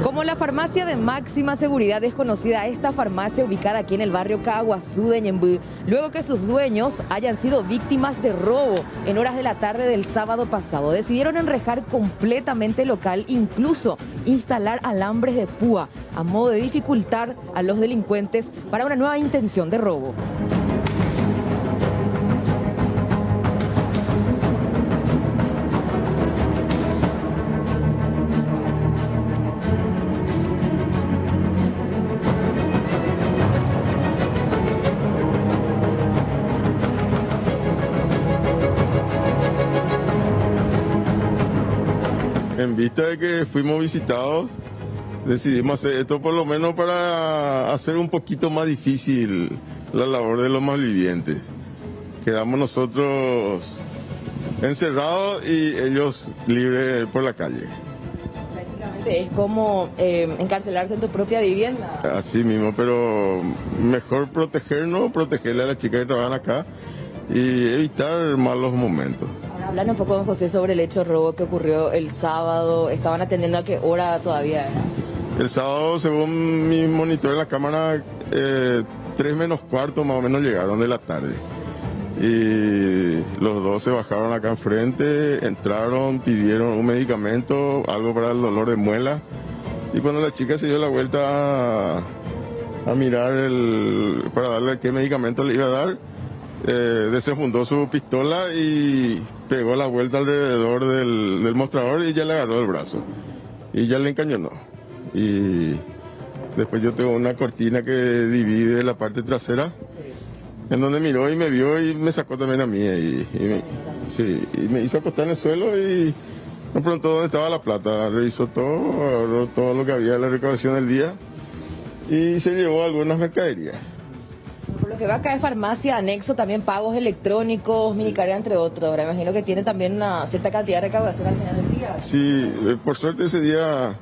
Como la farmacia de máxima seguridad es conocida esta farmacia ubicada aquí en el barrio Caaguazú de Ñemby, luego que sus dueños hayan sido víctimas de robo en horas de la tarde del sábado pasado. Decidieron enrejar completamente el local, incluso instalar alambres de púa a modo de dificultar a los delincuentes para una nueva intención de robo. En vista de que fuimos visitados, decidimos hacer esto por lo menos para hacer un poquito más difícil la labor de los malvivientes. Quedamos nosotros encerrados y ellos libres por la calle. Prácticamente es como encarcelarse en tu propia vivienda. Así mismo, pero mejor protegernos, protegerle a las chicas que trabajan acá y evitar malos momentos. Hablan un poco, don José, sobre el hecho de robo que ocurrió el sábado. ¿Estaban atendiendo a qué hora todavía era? El sábado, según mi monitor en la cámara, 3 menos cuarto más o menos llegaron de la tarde. Y los dos se bajaron acá enfrente, entraron, pidieron un medicamento, algo para el dolor de muela. Y cuando la chica se dio la vuelta a mirar para darle qué medicamento le iba a dar, desenfundó su pistola y pegó la vuelta alrededor del mostrador y ya le agarró el brazo y ya le encañonó. Y después yo tengo una cortina que divide la parte trasera, en donde miró y me vio y me sacó también a mí y me hizo acostar en el suelo y me preguntó dónde estaba la plata. Revisó todo lo que había en la recaudación del día y se llevó algunas mercaderías. Por lo que va acá de farmacia, anexo también pagos electrónicos, minicarga, entre otros. Ahora imagino que tiene también una cierta cantidad de recaudación al final del día. Sí, por suerte ese día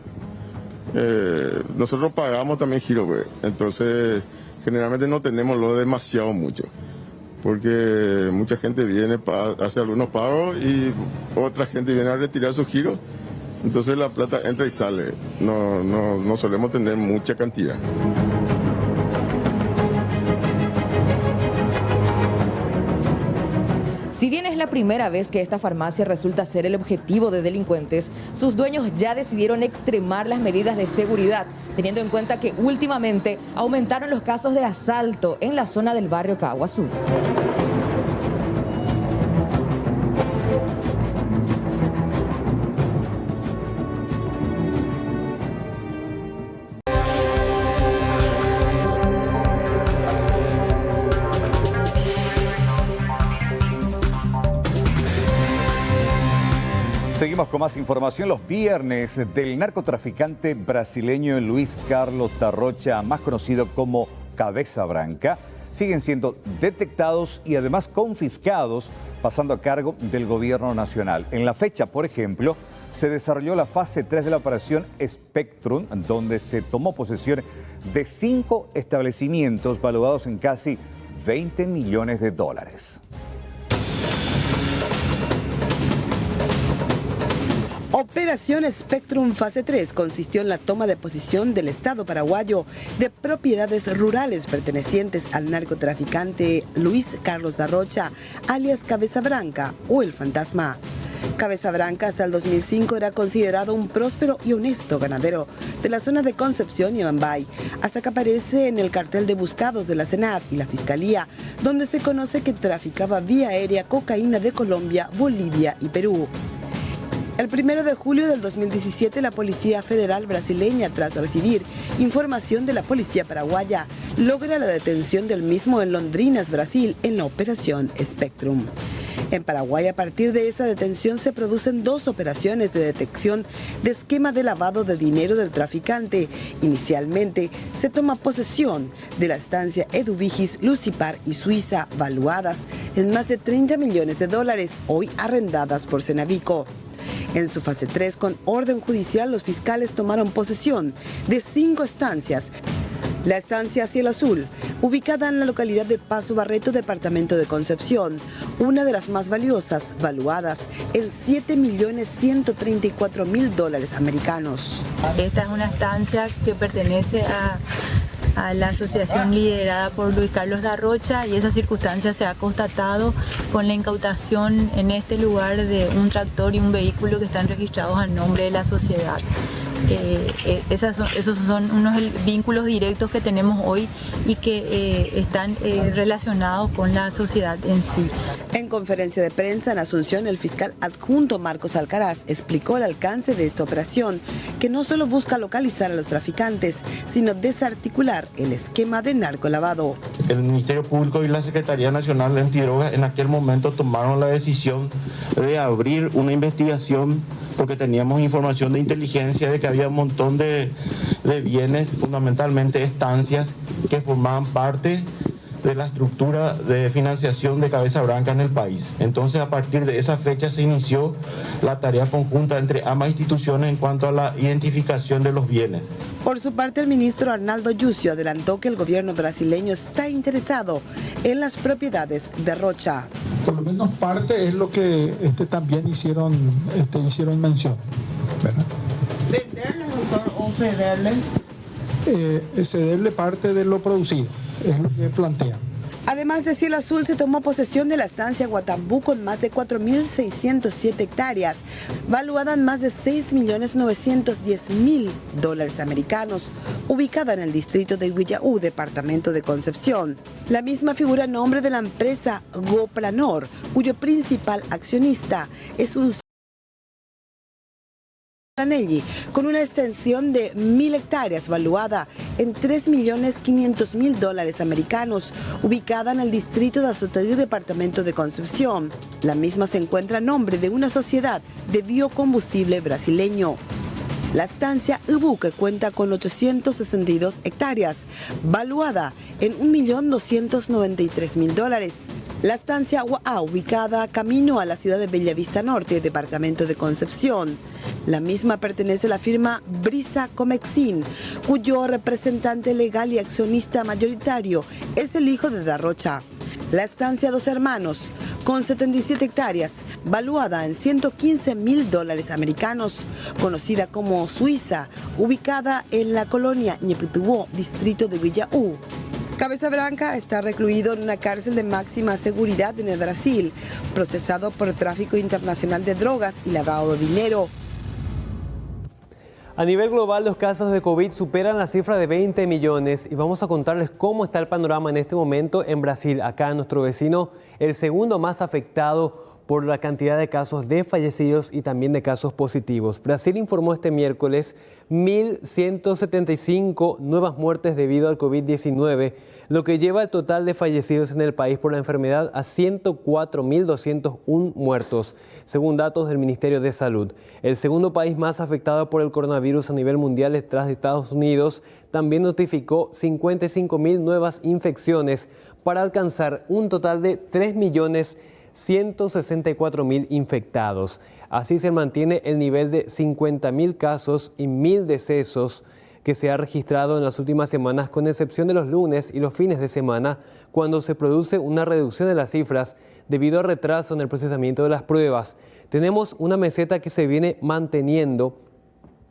nosotros pagamos también giro, entonces generalmente no tenemos lo demasiado mucho, porque mucha gente viene, hace algunos pagos y otra gente viene a retirar sus giros, entonces la plata entra y sale, no solemos tener mucha cantidad. Si bien es la primera vez que esta farmacia resulta ser el objetivo de delincuentes, sus dueños ya decidieron extremar las medidas de seguridad, teniendo en cuenta que últimamente aumentaron los casos de asalto en la zona del barrio Caaguazú. Seguimos con más información. Los viernes del narcotraficante brasileño Luis Carlos Tarrocha, más conocido como Cabeza Branca, siguen siendo detectados y además confiscados, pasando a cargo del gobierno nacional. En la fecha, por ejemplo, se desarrolló la fase 3 de la operación Spectrum, donde se tomó posesión de 5 establecimientos valuados en casi 20 millones de dólares. Operación Spectrum Fase 3 consistió en la toma de posesión del Estado paraguayo de propiedades rurales pertenecientes al narcotraficante Luis Carlos Darrocha, alias Cabeza Branca o El Fantasma. Cabeza Branca hasta el 2005 era considerado un próspero y honesto ganadero de la zona de Concepción y Amambay, hasta que aparece en el cartel de buscados de la Senat y la Fiscalía, donde se conoce que traficaba vía aérea cocaína de Colombia, Bolivia y Perú. El 1 de julio del 2017, la Policía Federal brasileña, tras recibir información de la policía paraguaya, logra la detención del mismo en Londrinas, Brasil, en la Operación Spectrum. En Paraguay, a partir de esa detención, se producen 2 operaciones de detección de esquema de lavado de dinero del traficante. Inicialmente, se toma posesión de la estancia Eduvigis, Lucipar y Suiza, valuadas en más de 30 millones de dólares, hoy arrendadas por Cenavico. En su fase 3, con orden judicial, los fiscales tomaron posesión de 5 estancias. La estancia Cielo Azul, ubicada en la localidad de Paso Barreto, departamento de Concepción, una de las más valiosas, valuadas en 7.134.000 dólares americanos. Esta es una estancia que pertenece a la asociación liderada por Luis Carlos Darrocha, y esa circunstancia se ha constatado con la incautación en este lugar de un tractor y un vehículo que están registrados a nombre de la sociedad. Esos son unos vínculos directos que tenemos hoy y que están relacionados con la sociedad en sí. En conferencia de prensa en Asunción, el fiscal adjunto Marcos Alcaraz explicó el alcance de esta operación, que no solo busca localizar a los traficantes, sino desarticular el esquema de narcolavado. El Ministerio Público y la Secretaría Nacional de Antidrogas en aquel momento tomaron la decisión de abrir una investigación porque teníamos información de inteligencia de que había un montón de bienes, fundamentalmente estancias, que formaban parte de la estructura de financiación de Cabeza Branca en el país. Entonces, a partir de esa fecha se inició la tarea conjunta entre ambas instituciones en cuanto a la identificación de los bienes. Por su parte, el ministro Arnaldo Yucio adelantó que el gobierno brasileño está interesado en las propiedades de Rocha. Por lo menos parte es lo que también hicieron mención, ¿verdad? ¿Venderle, doctor, o cederle? Cederle parte de lo producido, es lo que plantean. Además de Cielo Azul, se tomó posesión de la estancia Guatambú con más de 4.607 hectáreas, valuada en más de 6.910.000 dólares americanos, ubicada en el distrito de Villaú, departamento de Concepción. La misma figura a nombre de la empresa Goplanor, cuyo principal accionista es un con una extensión de 1.000 hectáreas valuada en 3.500.000 dólares americanos, ubicada en el distrito de Azotegui, departamento de Concepción. La misma se encuentra a nombre de una sociedad de biocombustible brasileño. La estancia Ubú, que cuenta con 862 hectáreas, valuada en 1.293.000 dólares. La estancia Guaá, ubicada camino a la ciudad de Bellavista Norte, departamento de Concepción. La misma pertenece a la firma Brisa Comexin, cuyo representante legal y accionista mayoritario es el hijo de Darrocha. La estancia Dos Hermanos, con 77 hectáreas, valuada en 115.000 dólares americanos, conocida como Suiza, ubicada en la colonia Ñepituó, distrito de Villaú. Cabeza Branca está recluido en una cárcel de máxima seguridad en el Brasil, procesado por tráfico internacional de drogas y lavado de dinero. A nivel global, los casos de COVID superan la cifra de 20 millones y vamos a contarles cómo está el panorama en este momento en Brasil, acá nuestro vecino, el segundo más afectado por la cantidad de casos de fallecidos y también de casos positivos. Brasil informó este miércoles 1.175 nuevas muertes debido al COVID-19, lo que lleva el total de fallecidos en el país por la enfermedad a 104.201 muertos, según datos del Ministerio de Salud. El segundo país más afectado por el coronavirus a nivel mundial detrás de Estados Unidos también notificó 55.000 nuevas infecciones para alcanzar un total de 3.164.000 infectados. Así se mantiene el nivel de 50.000 casos y 1.000 decesos que se ha registrado en las últimas semanas, con excepción de los lunes y los fines de semana, cuando se produce una reducción de las cifras debido al retraso en el procesamiento de las pruebas. Tenemos una meseta que se viene manteniendo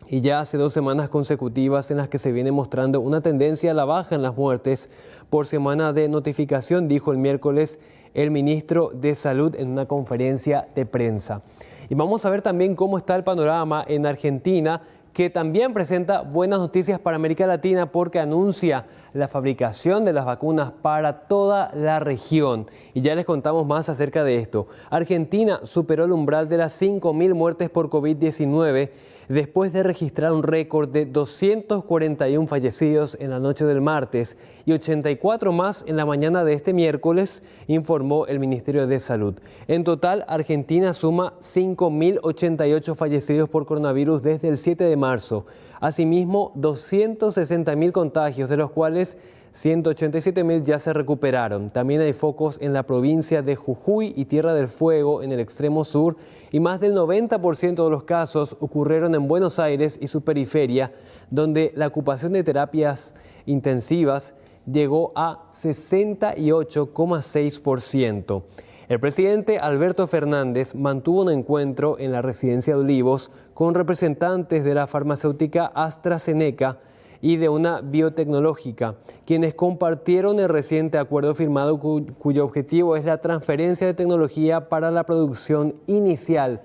y ya hace 2 semanas consecutivas en las que se viene mostrando una tendencia a la baja en las muertes por semana de notificación, dijo el miércoles el ministro de Salud en una conferencia de prensa. Y vamos a ver también cómo está el panorama en Argentina, que también presenta buenas noticias para América Latina porque anuncia la fabricación de las vacunas para toda la región. Y ya les contamos más acerca de esto. Argentina superó el umbral de las 5.000 muertes por COVID-19 después de registrar un récord de 241 fallecidos en la noche del martes y 84 más en la mañana de este miércoles, informó el Ministerio de Salud. En total, Argentina suma 5.088 fallecidos por coronavirus desde el 7 de marzo. Asimismo, 260.000 contagios, de los cuales 187.000 ya se recuperaron. También hay focos en la provincia de Jujuy y Tierra del Fuego en el extremo sur, y más del 90% de los casos ocurrieron en Buenos Aires y su periferia, donde la ocupación de terapias intensivas llegó a 68,6%. El presidente Alberto Fernández mantuvo un encuentro en la residencia de Olivos con representantes de la farmacéutica AstraZeneca y de una biotecnológica, quienes compartieron el reciente acuerdo firmado cuyo objetivo es la transferencia de tecnología para la producción inicial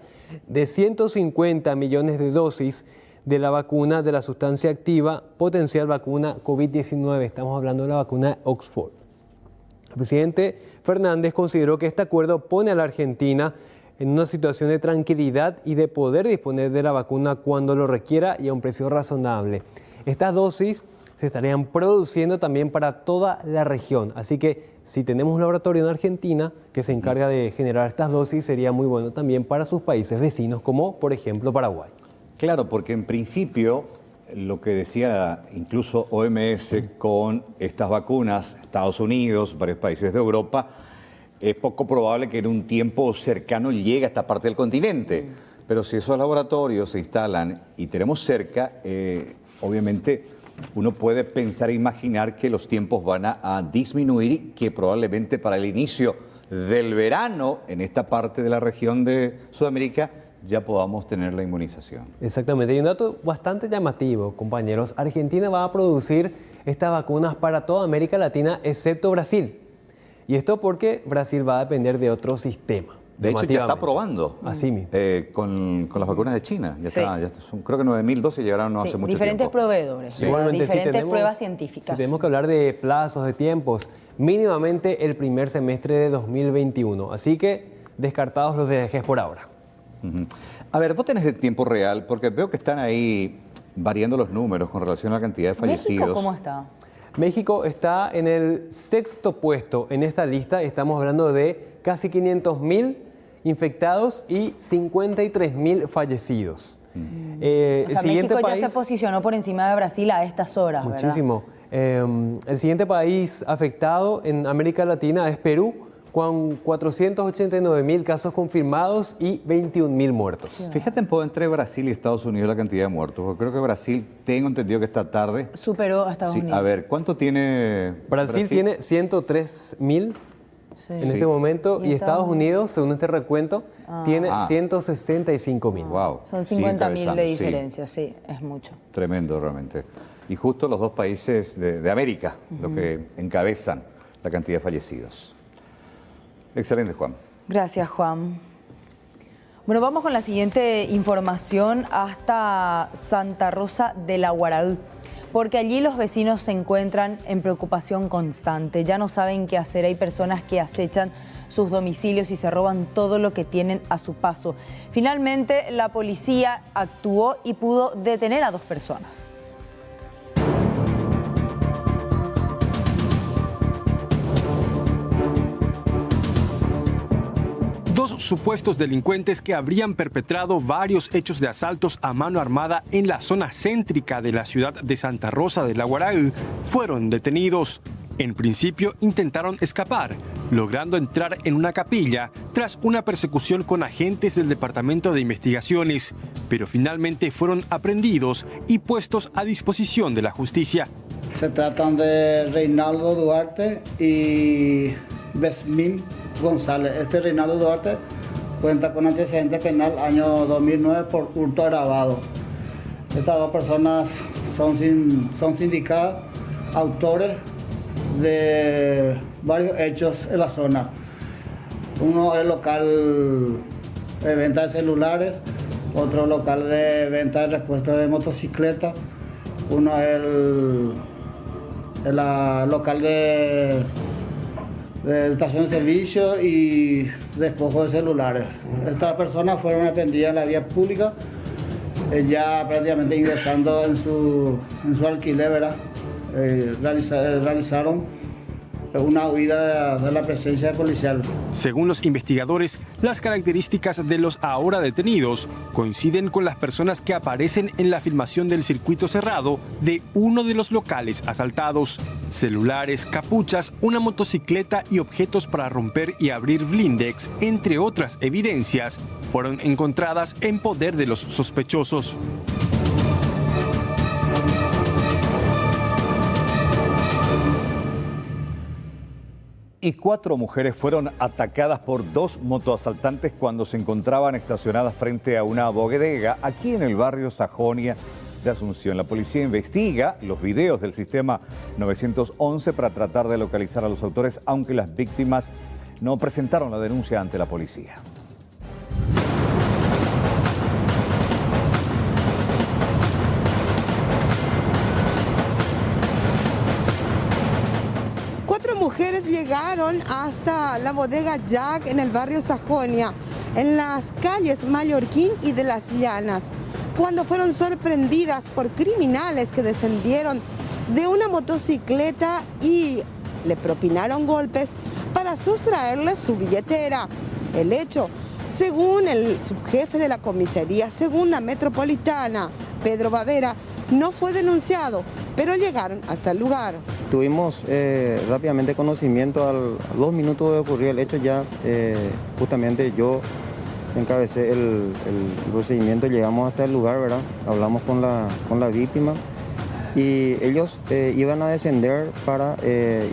de 150 millones de dosis de la vacuna de la sustancia activa, potencial vacuna COVID-19. Estamos hablando de la vacuna Oxford. El presidente Fernández consideró que este acuerdo pone a la Argentina en una situación de tranquilidad y de poder disponer de la vacuna cuando lo requiera y a un precio razonable. Estas dosis se estarían produciendo también para toda la región. Así que si tenemos un laboratorio en Argentina que se encarga de generar estas dosis, sería muy bueno también para sus países vecinos, como por ejemplo Paraguay. Claro, porque en principio lo que decía incluso OMS con estas vacunas, Estados Unidos, varios países de Europa, es poco probable que en un tiempo cercano llegue a esta parte del continente. Pero si esos laboratorios se instalan y tenemos cerca, obviamente uno puede pensar e imaginar que los tiempos van a disminuir y que probablemente para el inicio del verano en esta parte de la región de Sudamérica ya podamos tener la inmunización. Exactamente. Y un dato bastante llamativo, compañeros. Argentina va a producir estas vacunas para toda América Latina, excepto Brasil. Y esto porque Brasil va a depender de otro sistema. De hecho, ya está probando. Así mismo. Con las vacunas de China. Ya está, son, creo que 9.000 dosis llegaron no hace mucho diferentes tiempo. Proveedores, igualmente, diferentes pruebas científicas. Si tenemos que hablar de plazos, de tiempos, mínimamente el primer semestre de 2021. Así que descartados los viajes por ahora. A ver, vos tenés el tiempo real, porque veo que están ahí variando los números con relación a la cantidad de fallecidos. ¿México cómo está? México está en el 6º puesto en esta lista. Estamos hablando de casi 500.000 infectados y 53.000 fallecidos. El siguiente México país ya se posicionó por encima de Brasil a estas horas, muchísimo. El siguiente país afectado en América Latina es Perú, con 489.000 casos confirmados y 21.000 muertos. Sí. Fíjate entre Brasil y Estados Unidos la cantidad de muertos, porque creo que Brasil, tengo entendido que esta tarde superó a Estados Unidos. A ver, ¿cuánto tiene Brasil? Tiene 103.000 en este momento, y Estados Unidos, según este recuento, tiene 165.000. Wow. Son 50.000 de diferencia, sí, es mucho. Tremendo realmente. Y justo los dos países de América, los que encabezan la cantidad de fallecidos. Excelente, Juan. Gracias, Juan. Bueno, vamos con la siguiente información hasta Santa Rosa de la Guaraú, porque allí los vecinos se encuentran en preocupación constante. Ya no saben qué hacer. Hay personas que acechan sus domicilios y se roban todo lo que tienen a su paso. Finalmente, la policía actuó y pudo detener a 2 personas. Dos supuestos delincuentes que habrían perpetrado varios hechos de asaltos a mano armada en la zona céntrica de la ciudad de Santa Rosa de la Guaraú fueron detenidos. En principio intentaron escapar, logrando entrar en una capilla tras una persecución con agentes del Departamento de Investigaciones, pero finalmente fueron aprehendidos y puestos a disposición de la justicia. Se tratan de Reinaldo Duarte y Besmín González. Este Reinaldo Duarte cuenta con antecedente penal año 2009 por hurto agravado. Estas dos personas son sindicadas autores de varios hechos en la zona. Uno es local de venta de celulares, otro local de venta de repuestos de motocicletas, uno es el local de estación de servicio y despojo de celulares. Estas personas fueron atendidas en la vía pública, ya prácticamente ingresando en su alquiler, ¿verdad? Realizaron una huida de la presencia policial. Según los investigadores, las características de los ahora detenidos coinciden con las personas que aparecen en la filmación del circuito cerrado de uno de los locales asaltados. Celulares, capuchas, una motocicleta y objetos para romper y abrir blindex, entre otras evidencias, fueron encontradas en poder de los sospechosos. Y 4 mujeres fueron atacadas por 2 motoasaltantes cuando se encontraban estacionadas frente a una bodega aquí en el barrio Sajonia de Asunción. La policía investiga los videos del sistema 911 para tratar de localizar a los autores, aunque las víctimas no presentaron la denuncia ante la policía. Mujeres llegaron hasta la bodega Jack en el barrio Sajonia, en las calles Mallorquín y de las Llanas, cuando fueron sorprendidas por criminales que descendieron de una motocicleta y le propinaron golpes para sustraerles su billetera. El hecho, según el subjefe de la comisaría segunda metropolitana, Pedro Bavera, no fue denunciado, pero llegaron hasta el lugar. Tuvimos rápidamente conocimiento, a 2 minutos de ocurrir el hecho ya, justamente yo encabecé el procedimiento, llegamos hasta el lugar, ¿verdad? Hablamos con la víctima y ellos iban a descender para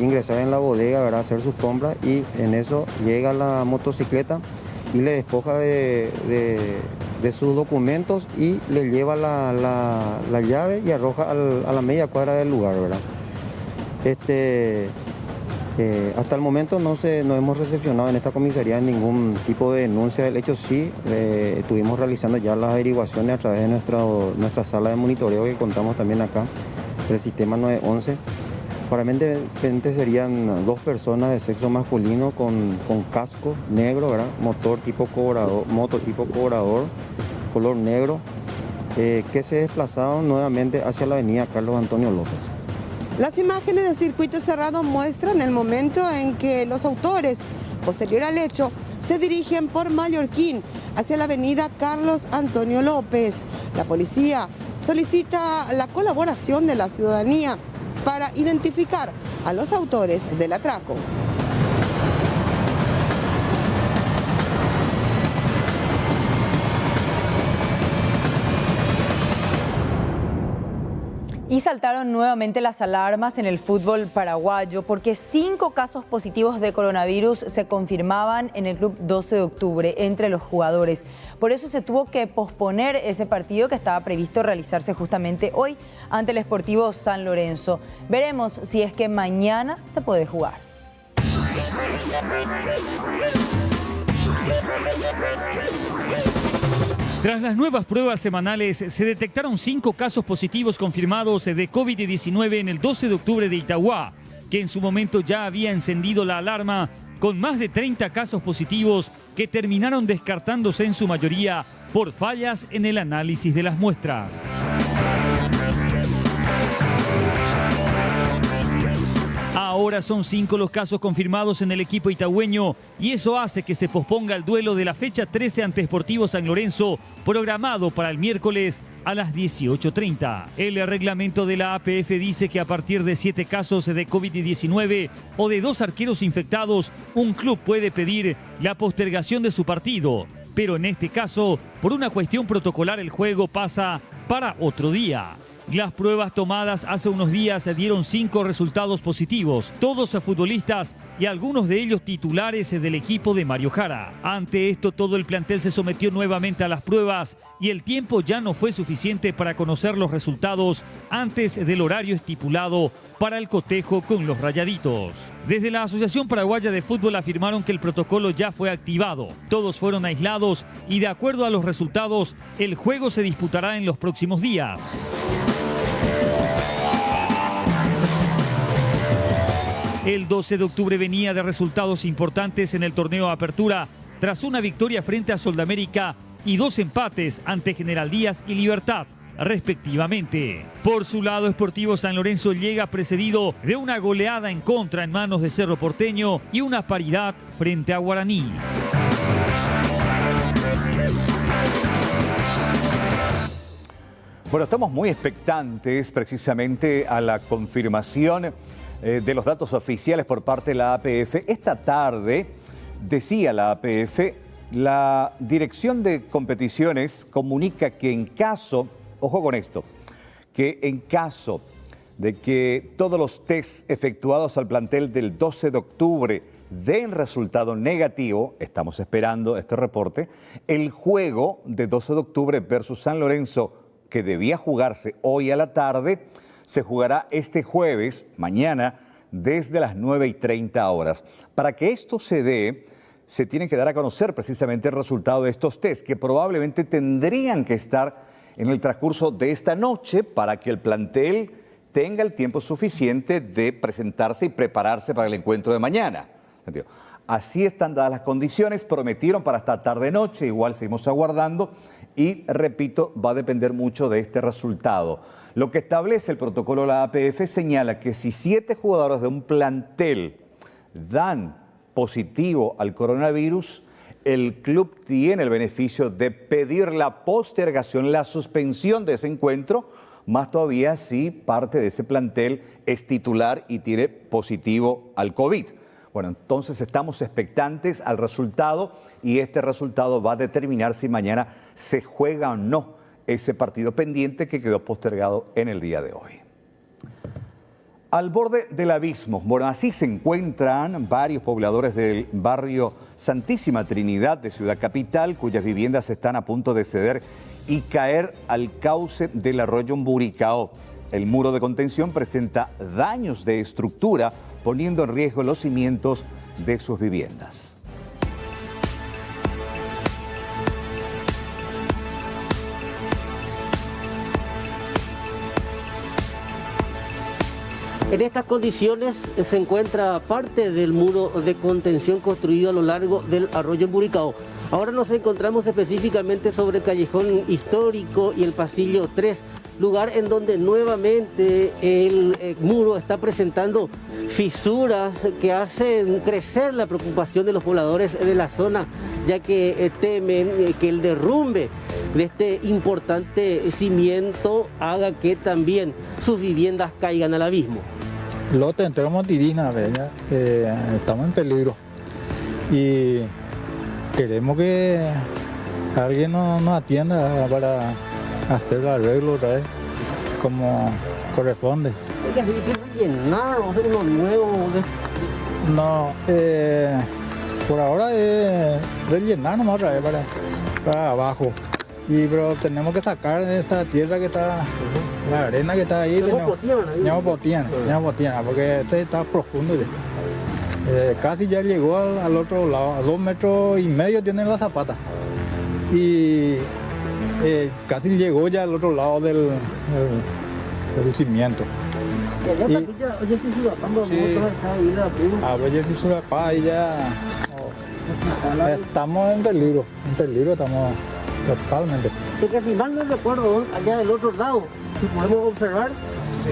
ingresar en la bodega, ¿verdad? Hacer sus compras, y en eso llega la motocicleta y le despoja de sus documentos y le lleva la llave y arroja a la media cuadra del lugar, ¿verdad? Hasta el momento no hemos recepcionado en esta comisaría ningún tipo de denuncia del hecho. Sí, estuvimos realizando ya las averiguaciones a través de nuestra sala de monitoreo que contamos también acá, del sistema 911. Probablemente serían 2 personas de sexo masculino con casco negro, ¿verdad? Moto tipo cobrador, color negro, que se desplazaban nuevamente hacia la avenida Carlos Antonio López. Las imágenes del circuito cerrado muestran el momento en que los autores, posterior al hecho, se dirigen por Mallorquín hacia la avenida Carlos Antonio López. La policía solicita la colaboración de la ciudadanía para identificar a los autores del atraco. Y saltaron nuevamente las alarmas en el fútbol paraguayo porque 5 casos positivos de coronavirus se confirmaban en el club 12 de octubre entre los jugadores. Por eso se tuvo que posponer ese partido que estaba previsto realizarse justamente hoy ante el Sportivo San Lorenzo. Veremos si es que mañana se puede jugar. Tras las nuevas pruebas semanales, se detectaron 5 casos positivos confirmados de COVID-19 en el 12 de octubre de Itagua, que en su momento ya había encendido la alarma con más de 30 casos positivos que terminaron descartándose en su mayoría por fallas en el análisis de las muestras. Ahora son 5 los casos confirmados en el equipo itagüeño y eso hace que se posponga el duelo de la fecha 13 ante Sportivo San Lorenzo, programado para el miércoles a las 18:30. El reglamento de la APF dice que a partir de 7 casos de COVID-19 o de 2 arqueros infectados, un club puede pedir la postergación de su partido. Pero en este caso, por una cuestión protocolar, el juego pasa para otro día. Las pruebas tomadas hace unos días dieron 5 resultados positivos, todos futbolistas y algunos de ellos titulares del equipo de Mario Jara. Ante esto, todo el plantel se sometió nuevamente a las pruebas y el tiempo ya no fue suficiente para conocer los resultados antes del horario estipulado para el cotejo con los Rayaditos. Desde la Asociación Paraguaya de Fútbol afirmaron que el protocolo ya fue activado. Todos fueron aislados y de acuerdo a los resultados, el juego se disputará en los próximos días. El 12 de octubre venía de resultados importantes en el torneo Apertura tras una victoria frente a Soldamérica y 2 empates ante General Díaz y Libertad, respectivamente. Por su lado, Sportivo San Lorenzo llega precedido de una goleada en contra en manos de Cerro Porteño y una paridad frente a Guaraní. Bueno, estamos muy expectantes precisamente a la confirmación de los datos oficiales por parte de la APF. Esta tarde, decía la APF, la Dirección de Competiciones comunica que en caso, ojo con esto, que en caso de que todos los tests efectuados al plantel del 12 de octubre den resultado negativo, estamos esperando este reporte, el juego de 12 de octubre versus San Lorenzo, que debía jugarse hoy a la tarde, se jugará este jueves, mañana, desde las 9:30 horas. Para que esto se dé, se tiene que dar a conocer precisamente el resultado de estos test, que probablemente tendrían que estar en el transcurso de esta noche para que el plantel tenga el tiempo suficiente de presentarse y prepararse para el encuentro de mañana. Así están dadas las condiciones, prometieron para esta tarde-noche, igual seguimos aguardando y, repito, va a depender mucho de este resultado. Lo que establece el protocolo de la APF señala que si 7 jugadores de un plantel dan positivo al coronavirus, el club tiene el beneficio de pedir la postergación, la suspensión de ese encuentro, más todavía si parte de ese plantel es titular y tiene positivo al COVID. Bueno, entonces estamos expectantes al resultado y este resultado va a determinar si mañana se juega o no ese partido pendiente que quedó postergado en el día de hoy. Al borde del abismo, bueno, así se encuentran varios pobladores del barrio Santísima Trinidad de Ciudad Capital, cuyas viviendas están a punto de ceder y caer al cauce del arroyo Mburicao. El muro de contención presenta daños de estructura, poniendo en riesgo los cimientos de sus viviendas. En estas condiciones se encuentra parte del muro de contención construido a lo largo del arroyo Mburicao. Ahora nos encontramos específicamente sobre el callejón histórico y el pasillo 3, lugar en donde nuevamente el muro está presentando fisuras que hacen crecer la preocupación de los pobladores de la zona, ya que temen que el derrumbe de este importante cimiento haga que también sus viviendas caigan al abismo. Lote entero Motirina, estamos en peligro y queremos que alguien nos atienda para hacer el arreglo otra vez como corresponde. Oiga, rellenar o hacer uno nuevo. No, por ahora es rellenar nomás otra vez para abajo. Pero tenemos que sacar esta tierra que está, la arena que está ahí. Ñamo Potiana, porque este está profundo. Casi ya llegó al otro lado, a 2,5 metros tiene la zapata. Y casi llegó ya al otro lado del cimiento. Estamos en peligro, estamos totalmente. Porque si mal no recuerdo, allá del otro lado, si podemos observar,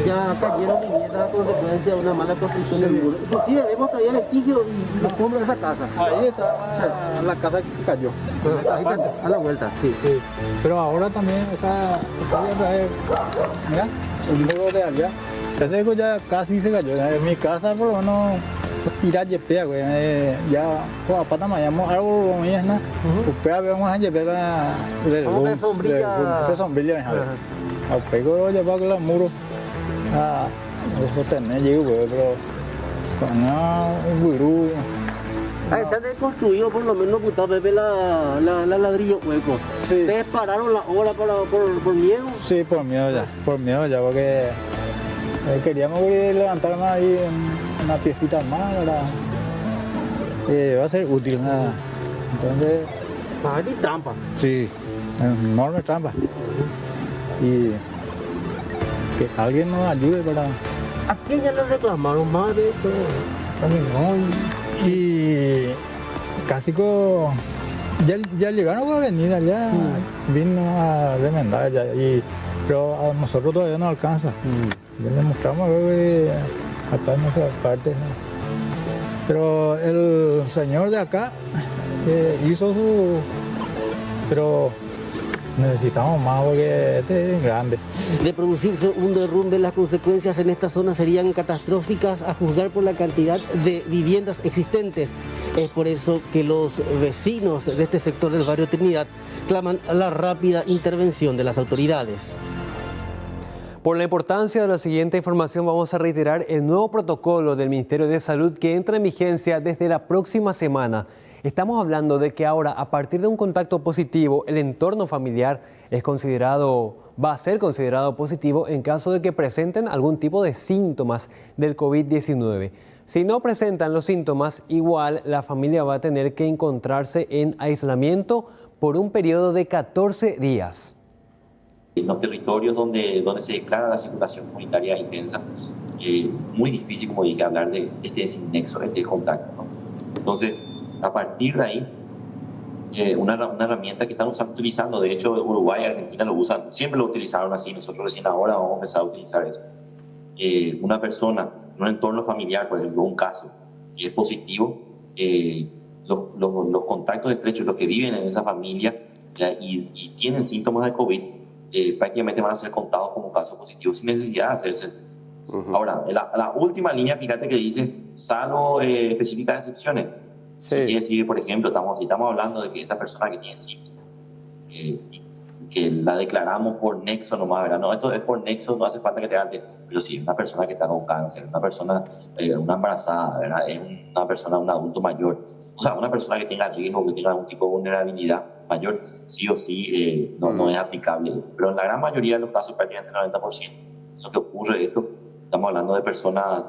ya cayeron viviendas a consecuencia de una mala construcción del muro. Inclusive vemos todavía vestigios y los escombros de esa casa. Ahí está la casa que cayó. Ahí está, a la vuelta, sí. Sí. Pero ahora también está mira, el muro de allá. Ese ya casi se cayó. En mi casa por lo menos tirar yepea, güey. Ya, pues aparte me llamo árbol, como es, ¿no? Upea vamos a llevar la sombrilla, a pego llevar con los muros a sostener, güey, pero con un gurú. Ahí se han reconstruido por lo menos puta Pepe la ladrillo hueco. Sí. ¿Ustedes pararon la obra por miedo? Sí, por miedo ya, porque queríamos levantar más ahí una piecita más, ¿verdad? Va a ser útil, nada. Entonces... Hay trampa. Sí, enorme trampa. Y que alguien nos ayude para... ¿A quién ya le reclamaron más de esto? Y casi ya llegaron a venir allá, vino a remendar allá, pero a nosotros todavía no alcanza. Ya le mostramos que acá en nuestra parte. Pero el señor de acá hizo su... Pero necesitamos más porque este es grande. De producirse un derrumbe, las consecuencias en esta zona serían catastróficas a juzgar por la cantidad de viviendas existentes. Es por eso que los vecinos de este sector del barrio Trinidad claman a la rápida intervención de las autoridades. Por la importancia de la siguiente información, vamos a reiterar el nuevo protocolo del Ministerio de Salud que entra en vigencia desde la próxima semana. Estamos hablando de que ahora, a partir de un contacto positivo, el entorno familiar va a ser considerado positivo en caso de que presenten algún tipo de síntomas del COVID-19. Si no presentan los síntomas, igual la familia va a tener que encontrarse en aislamiento por un periodo de 14 días. En los territorios donde se declara la circulación comunitaria intensa, muy difícil, como dije, hablar de este nexo, este contacto, ¿no? Entonces, a partir de ahí, una herramienta que están utilizando, de hecho Uruguay y Argentina lo usan, siempre lo utilizaron así, nosotros recién ahora vamos a empezar a utilizar eso. Una persona en un entorno familiar, por ejemplo, un caso, y es positivo, los contactos estrechos, los que viven en esa familia y tienen síntomas de COVID, prácticamente van a ser contados como casos positivos sin necesidad de hacerse. Ahora, la última línea, fíjate que dice, salvo específicas excepciones. Sí. Eso quiere decir, por ejemplo, estamos hablando de que esa persona que tiene síntomas, que la declaramos por nexo nomás, ¿verdad? No, esto es por nexo, no hace falta que te haga pero sí, una persona que está con cáncer, una persona, una embarazada, ¿verdad? Es una persona, un adulto mayor, o sea, una persona que tenga riesgo, que tenga algún tipo de vulnerabilidad mayor, sí o sí no es aplicable. Pero en la gran mayoría de los casos, prácticamente el 90%, lo que ocurre esto, estamos hablando de personas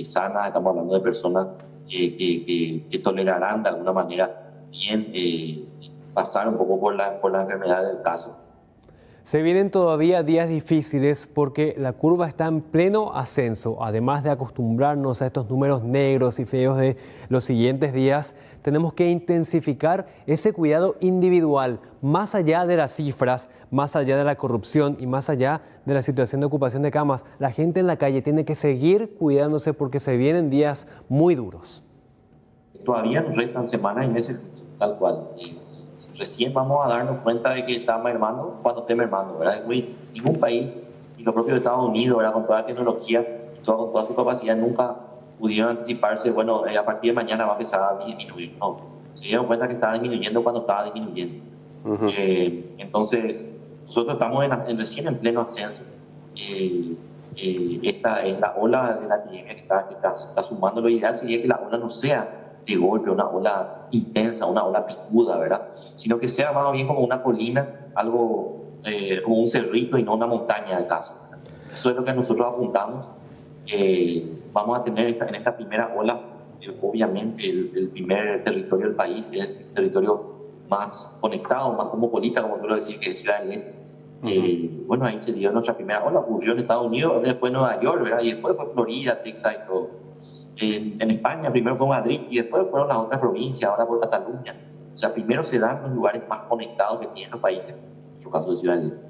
sanas, estamos hablando de personas que tolerarán de alguna manera bien pasar un poco por la enfermedad del caso. Se vienen todavía días difíciles porque la curva está en pleno ascenso. Además de acostumbrarnos a estos números negros y feos de los siguientes días, tenemos que intensificar ese cuidado individual, más allá de las cifras, más allá de la corrupción y más allá de la situación de ocupación de camas. La gente en la calle tiene que seguir cuidándose porque se vienen días muy duros. Todavía nos restan semanas y meses tal cual. Recién vamos a darnos cuenta de que está mermando cuando esté mermando, ¿verdad? Ningún país, y lo propio de Estados Unidos, ¿verdad? Con toda la tecnología, con toda su capacidad, nunca pudieron anticiparse, bueno, a partir de mañana va a empezar a disminuir. No, se dieron cuenta que estaba disminuyendo cuando estaba disminuyendo. Entonces, nosotros estamos recién en pleno ascenso. Esta es la ola de la epidemia que está sumando. Lo ideal sería que la ola no sea de golpe, una ola intensa, una ola picuda, ¿verdad? Sino que sea más bien como una colina, algo como un cerrito y no una montaña de casos. Eso es lo que nosotros apuntamos. Vamos a tener en esta primera ola, obviamente el primer territorio del país es el territorio más conectado, más cosmopolita, como suelo decir, que es Ciudad del Este. Bueno, ahí se dio nuestra primera ola, ocurrió en Estados Unidos, después fue Nueva York, ¿verdad? Y después fue Florida, Texas y todo. En España primero fue Madrid y después fueron las otras provincias, ahora por Cataluña. O sea, primero se dan los lugares más conectados que tienen los países, en su caso de Ciudad del Este.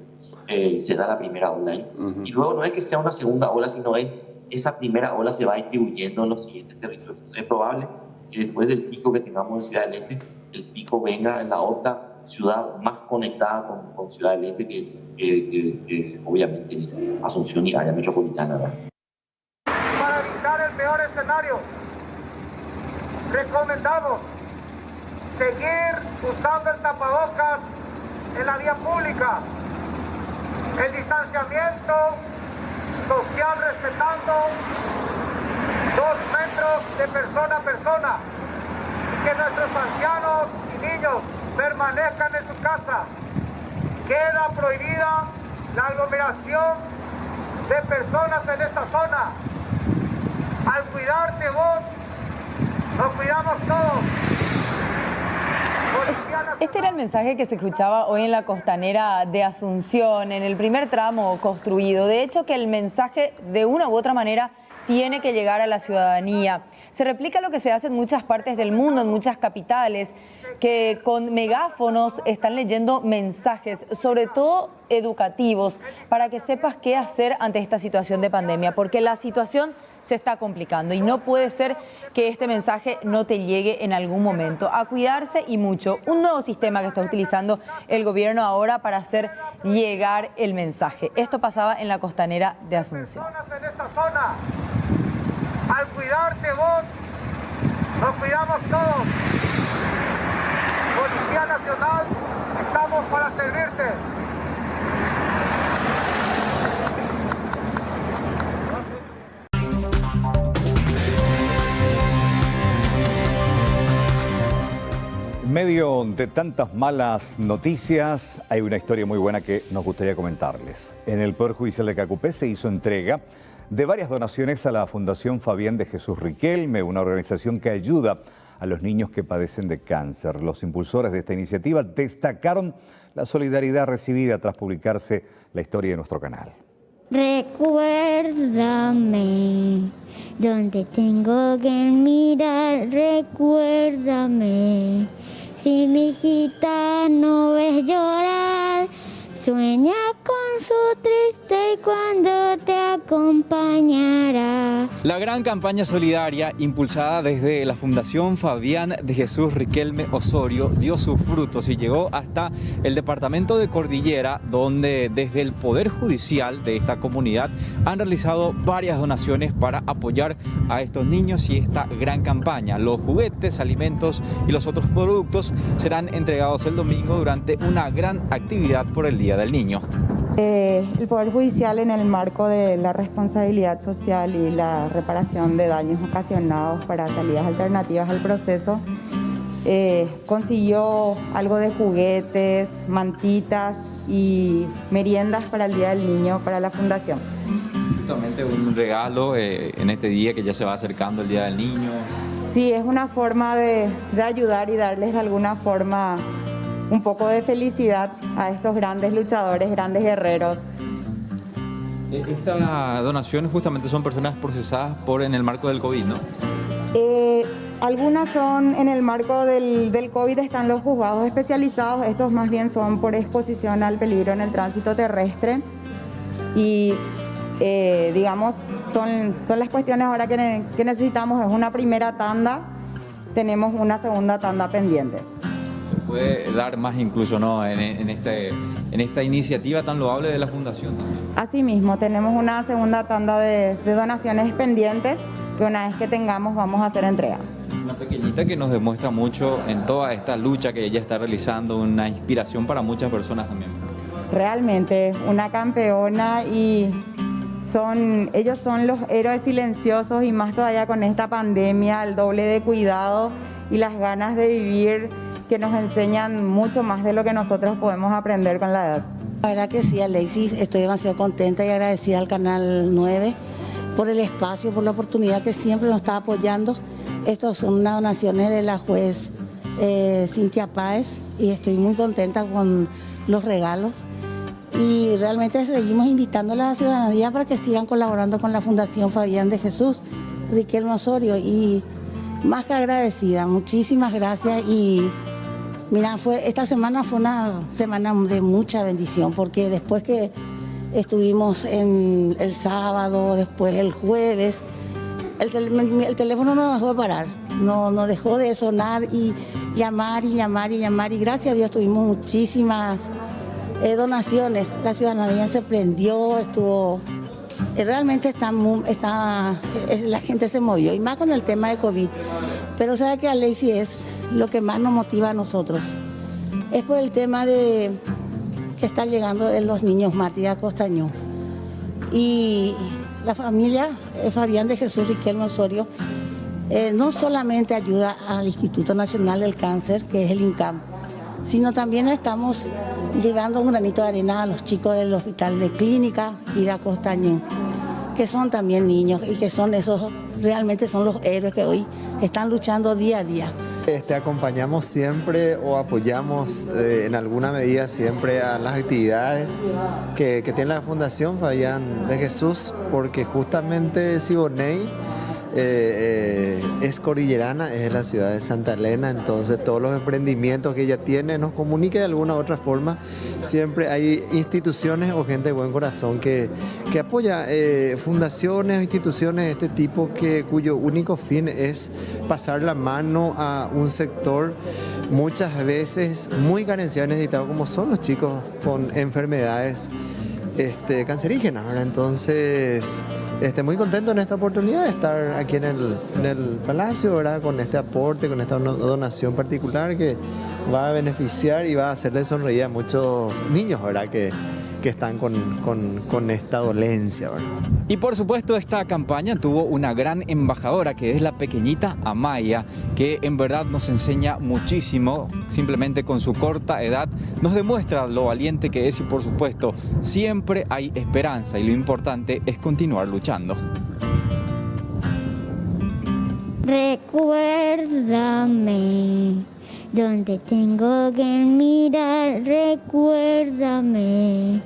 se da la primera ola ahí. Y luego no es que sea una segunda ola, sino es esa primera ola se va distribuyendo en los siguientes territorios. Entonces, es probable que después del pico que tengamos en Ciudad del Este, el pico venga en la otra ciudad más conectada con Ciudad del Este, que obviamente es Asunción y área metropolitana, ¿verdad? Para evitar el peor escenario, recomendamos seguir usando el tapabocas en la vía pública, el distanciamiento social respetando 2 metros de persona a persona, y que nuestros ancianos y niños permanezcan en su casa. Queda prohibida la aglomeración de personas en esta zona. Al cuidarte vos, nos cuidamos todos. Este era el mensaje que se escuchaba hoy en la costanera de Asunción, en el primer tramo construido. De hecho, que el mensaje de una u otra manera tiene que llegar a la ciudadanía. Se replica lo que se hace en muchas partes del mundo, en muchas capitales, que con megáfonos están leyendo mensajes, sobre todo educativos, para que sepas qué hacer ante esta situación de pandemia, porque la situación se está complicando y no puede ser que este mensaje no te llegue en algún momento. A cuidarse y mucho. Un nuevo sistema que está utilizando el gobierno ahora para hacer llegar el mensaje. Esto pasaba en la costanera de Asunción. En esta zona, al cuidarte vos, nos cuidamos todos. Policía Nacional, estamos para servirte. En medio de tantas malas noticias, hay una historia muy buena que nos gustaría comentarles. En el Poder Judicial de Cacupé se hizo entrega de varias donaciones a la Fundación Fabián de Jesús Riquelme, una organización que ayuda a los niños que padecen de cáncer. Los impulsores de esta iniciativa destacaron la solidaridad recibida tras publicarse la historia de nuestro canal. Recuérdame, donde tengo que mirar, recuérdame. Si mi hijita no ves llorar, sueña con su triste y cuando te acompañará. La gran campaña solidaria impulsada desde la Fundación Fabián de Jesús Riquelme Osorio dio sus frutos y llegó hasta el departamento de Cordillera, donde desde el Poder Judicial de esta comunidad han realizado varias donaciones para apoyar a estos niños y esta gran campaña. Los juguetes, alimentos y los otros productos serán entregados el domingo durante una gran actividad por el Día del Niño. El Poder Judicial, en el marco de la responsabilidad social y la reparación de daños ocasionados para salidas alternativas al proceso, consiguió algo de juguetes, mantitas y meriendas para el Día del Niño para la Fundación. Justamente un regalo en este día que ya se va acercando el Día del Niño. Sí, es una forma de ayudar y darles de alguna forma un poco de felicidad a estos grandes luchadores, grandes guerreros. Estas donaciones justamente son personas procesadas en el marco del COVID, ¿no? Algunas son en el marco del COVID, están los juzgados especializados, estos más bien son por exposición al peligro en el tránsito terrestre y digamos son las cuestiones ahora que necesitamos. Es una primera tanda, tenemos una segunda tanda pendiente. Puede dar más incluso, ¿no? en esta iniciativa tan loable de la Fundación también. Asimismo, tenemos una segunda tanda de donaciones pendientes que una vez que tengamos vamos a hacer entrega. Una pequeñita que nos demuestra mucho en toda esta lucha que ella está realizando, una inspiración para muchas personas también. Realmente, una campeona y ellos son los héroes silenciosos y más todavía con esta pandemia, el doble de cuidado y las ganas de vivir que nos enseñan mucho más de lo que nosotros podemos aprender con la edad. La verdad que sí, Alexis, estoy demasiado contenta y agradecida al Canal 9 por el espacio, por la oportunidad que siempre nos está apoyando. Estos son unas donaciones de la juez Cintia Páez y estoy muy contenta con los regalos. Y realmente seguimos invitando a la ciudadanía para que sigan colaborando con la Fundación Fabián de Jesús Riquelme Osorio y más que agradecida, muchísimas gracias y Mira, esta semana fue una semana de mucha bendición, porque después que estuvimos el sábado, después el jueves, el teléfono no dejó de parar, no dejó de sonar y llamar, y gracias a Dios tuvimos muchísimas donaciones. La ciudadanía se prendió, realmente la gente se movió, y más con el tema de COVID. Pero sabe que Alexis es lo que más nos motiva a nosotros. Es por el tema de que están llegando los niños mártires a Costañón. Y la familia Fabián de Jesús Riquelme Osorio no solamente ayuda al Instituto Nacional del Cáncer, que es el INCAM, sino también estamos llevando un granito de arena a los chicos del Hospital de Clínica y de Costañón, que son también niños y que realmente son los héroes que hoy están luchando día a día. Acompañamos siempre o apoyamos en alguna medida siempre a las actividades que tiene la Fundación Fabián de Jesús, porque justamente Siboney es cordillerana, es de la ciudad de Santa Elena, entonces todos los emprendimientos que ella tiene nos comunica de alguna u otra forma. Siempre hay instituciones o gente de buen corazón que apoya fundaciones o instituciones de este tipo cuyo único fin es pasar la mano a un sector muchas veces muy carenciado y necesitado, como son los chicos con enfermedades cancerígenas, ¿verdad? Entonces, muy contento en esta oportunidad de estar aquí en el Palacio, ¿verdad? Con este aporte, con esta donación particular que va a beneficiar y va a hacerle sonreír a muchos niños, ¿verdad? Que están con esta dolencia, ¿verdad? Y por supuesto esta campaña tuvo una gran embajadora, que es la pequeñita Amaya, que en verdad nos enseña muchísimo. Simplemente con su corta edad nos demuestra lo valiente que es, y por supuesto siempre hay esperanza, y lo importante es continuar luchando. Recuérdame donde tengo que mirar, recuérdame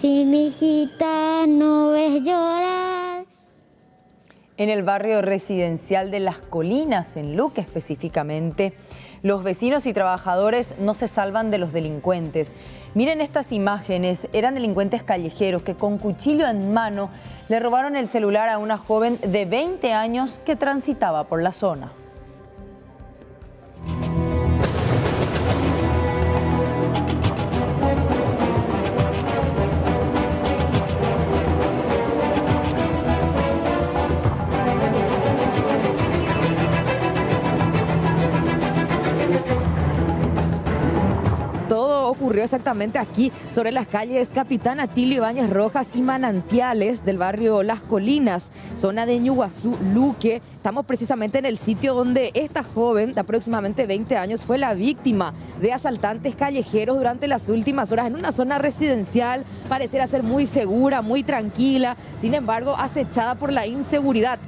si mi hijita no ves llorar. En el barrio residencial de Las Colinas, en Luque específicamente, los vecinos y trabajadores no se salvan de los delincuentes. Miren estas imágenes, eran delincuentes callejeros que con cuchillo en mano le robaron el celular a una joven de 20 años que transitaba por la zona. Ocurrió exactamente aquí, sobre las calles Capitán Atilio Ibáñez Rojas y Manantiales del barrio Las Colinas, zona de Ñuguazú, Luque. Estamos precisamente en el sitio donde esta joven de aproximadamente 20 años fue la víctima de asaltantes callejeros durante las últimas horas en una zona residencial. Pareciera ser muy segura, muy tranquila, sin embargo acechada por la inseguridad.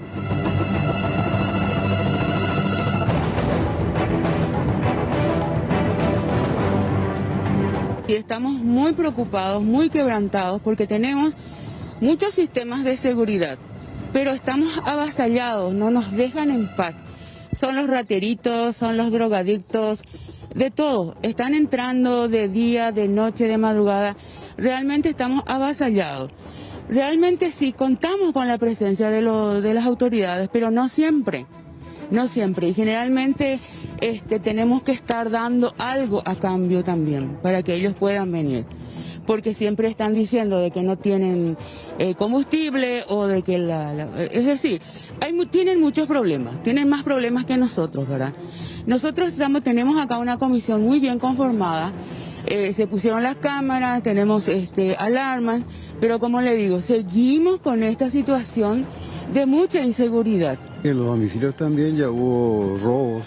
Y estamos muy preocupados, muy quebrantados, porque tenemos muchos sistemas de seguridad, pero estamos avasallados, no nos dejan en paz. Son los rateritos, son los drogadictos, de todo. Están entrando de día, de noche, de madrugada. Realmente estamos avasallados. Realmente sí, contamos con la presencia de las autoridades, pero no siempre. No siempre, y generalmente tenemos que estar dando algo a cambio también para que ellos puedan venir, porque siempre están diciendo de que no tienen combustible o de que es decir, tienen muchos problemas, tienen más problemas que nosotros, ¿verdad? Nosotros tenemos acá una comisión muy bien conformada, se pusieron las cámaras, tenemos alarmas, pero como le digo, seguimos con esta situación de mucha inseguridad. En los domicilios también ya hubo robos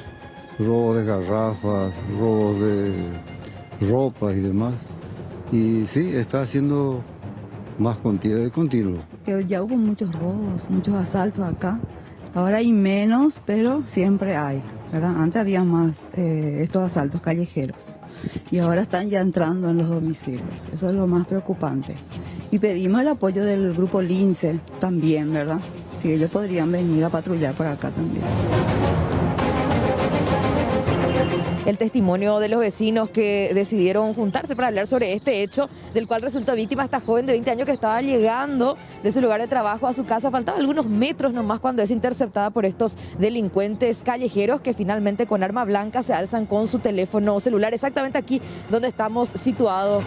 de garrafas, robos de ropas y demás. Y sí, está haciendo más continuo. Ya hubo muchos robos, muchos asaltos acá. Ahora hay menos, pero siempre hay, ¿verdad? Antes había más estos asaltos callejeros. Y ahora están ya entrando en los domicilios. Eso es lo más preocupante. Y pedimos el apoyo del grupo Lince también, ¿verdad? Si ellos podrían venir a patrullar por acá también. el testimonio de los vecinos que decidieron juntarse para hablar sobre este hecho, del cual resultó víctima esta joven de 20 años que estaba llegando de su lugar de trabajo a su casa. Faltaban algunos metros nomás cuando es interceptada por estos delincuentes callejeros que finalmente con arma blanca se alzan con su teléfono celular, exactamente aquí donde estamos situados.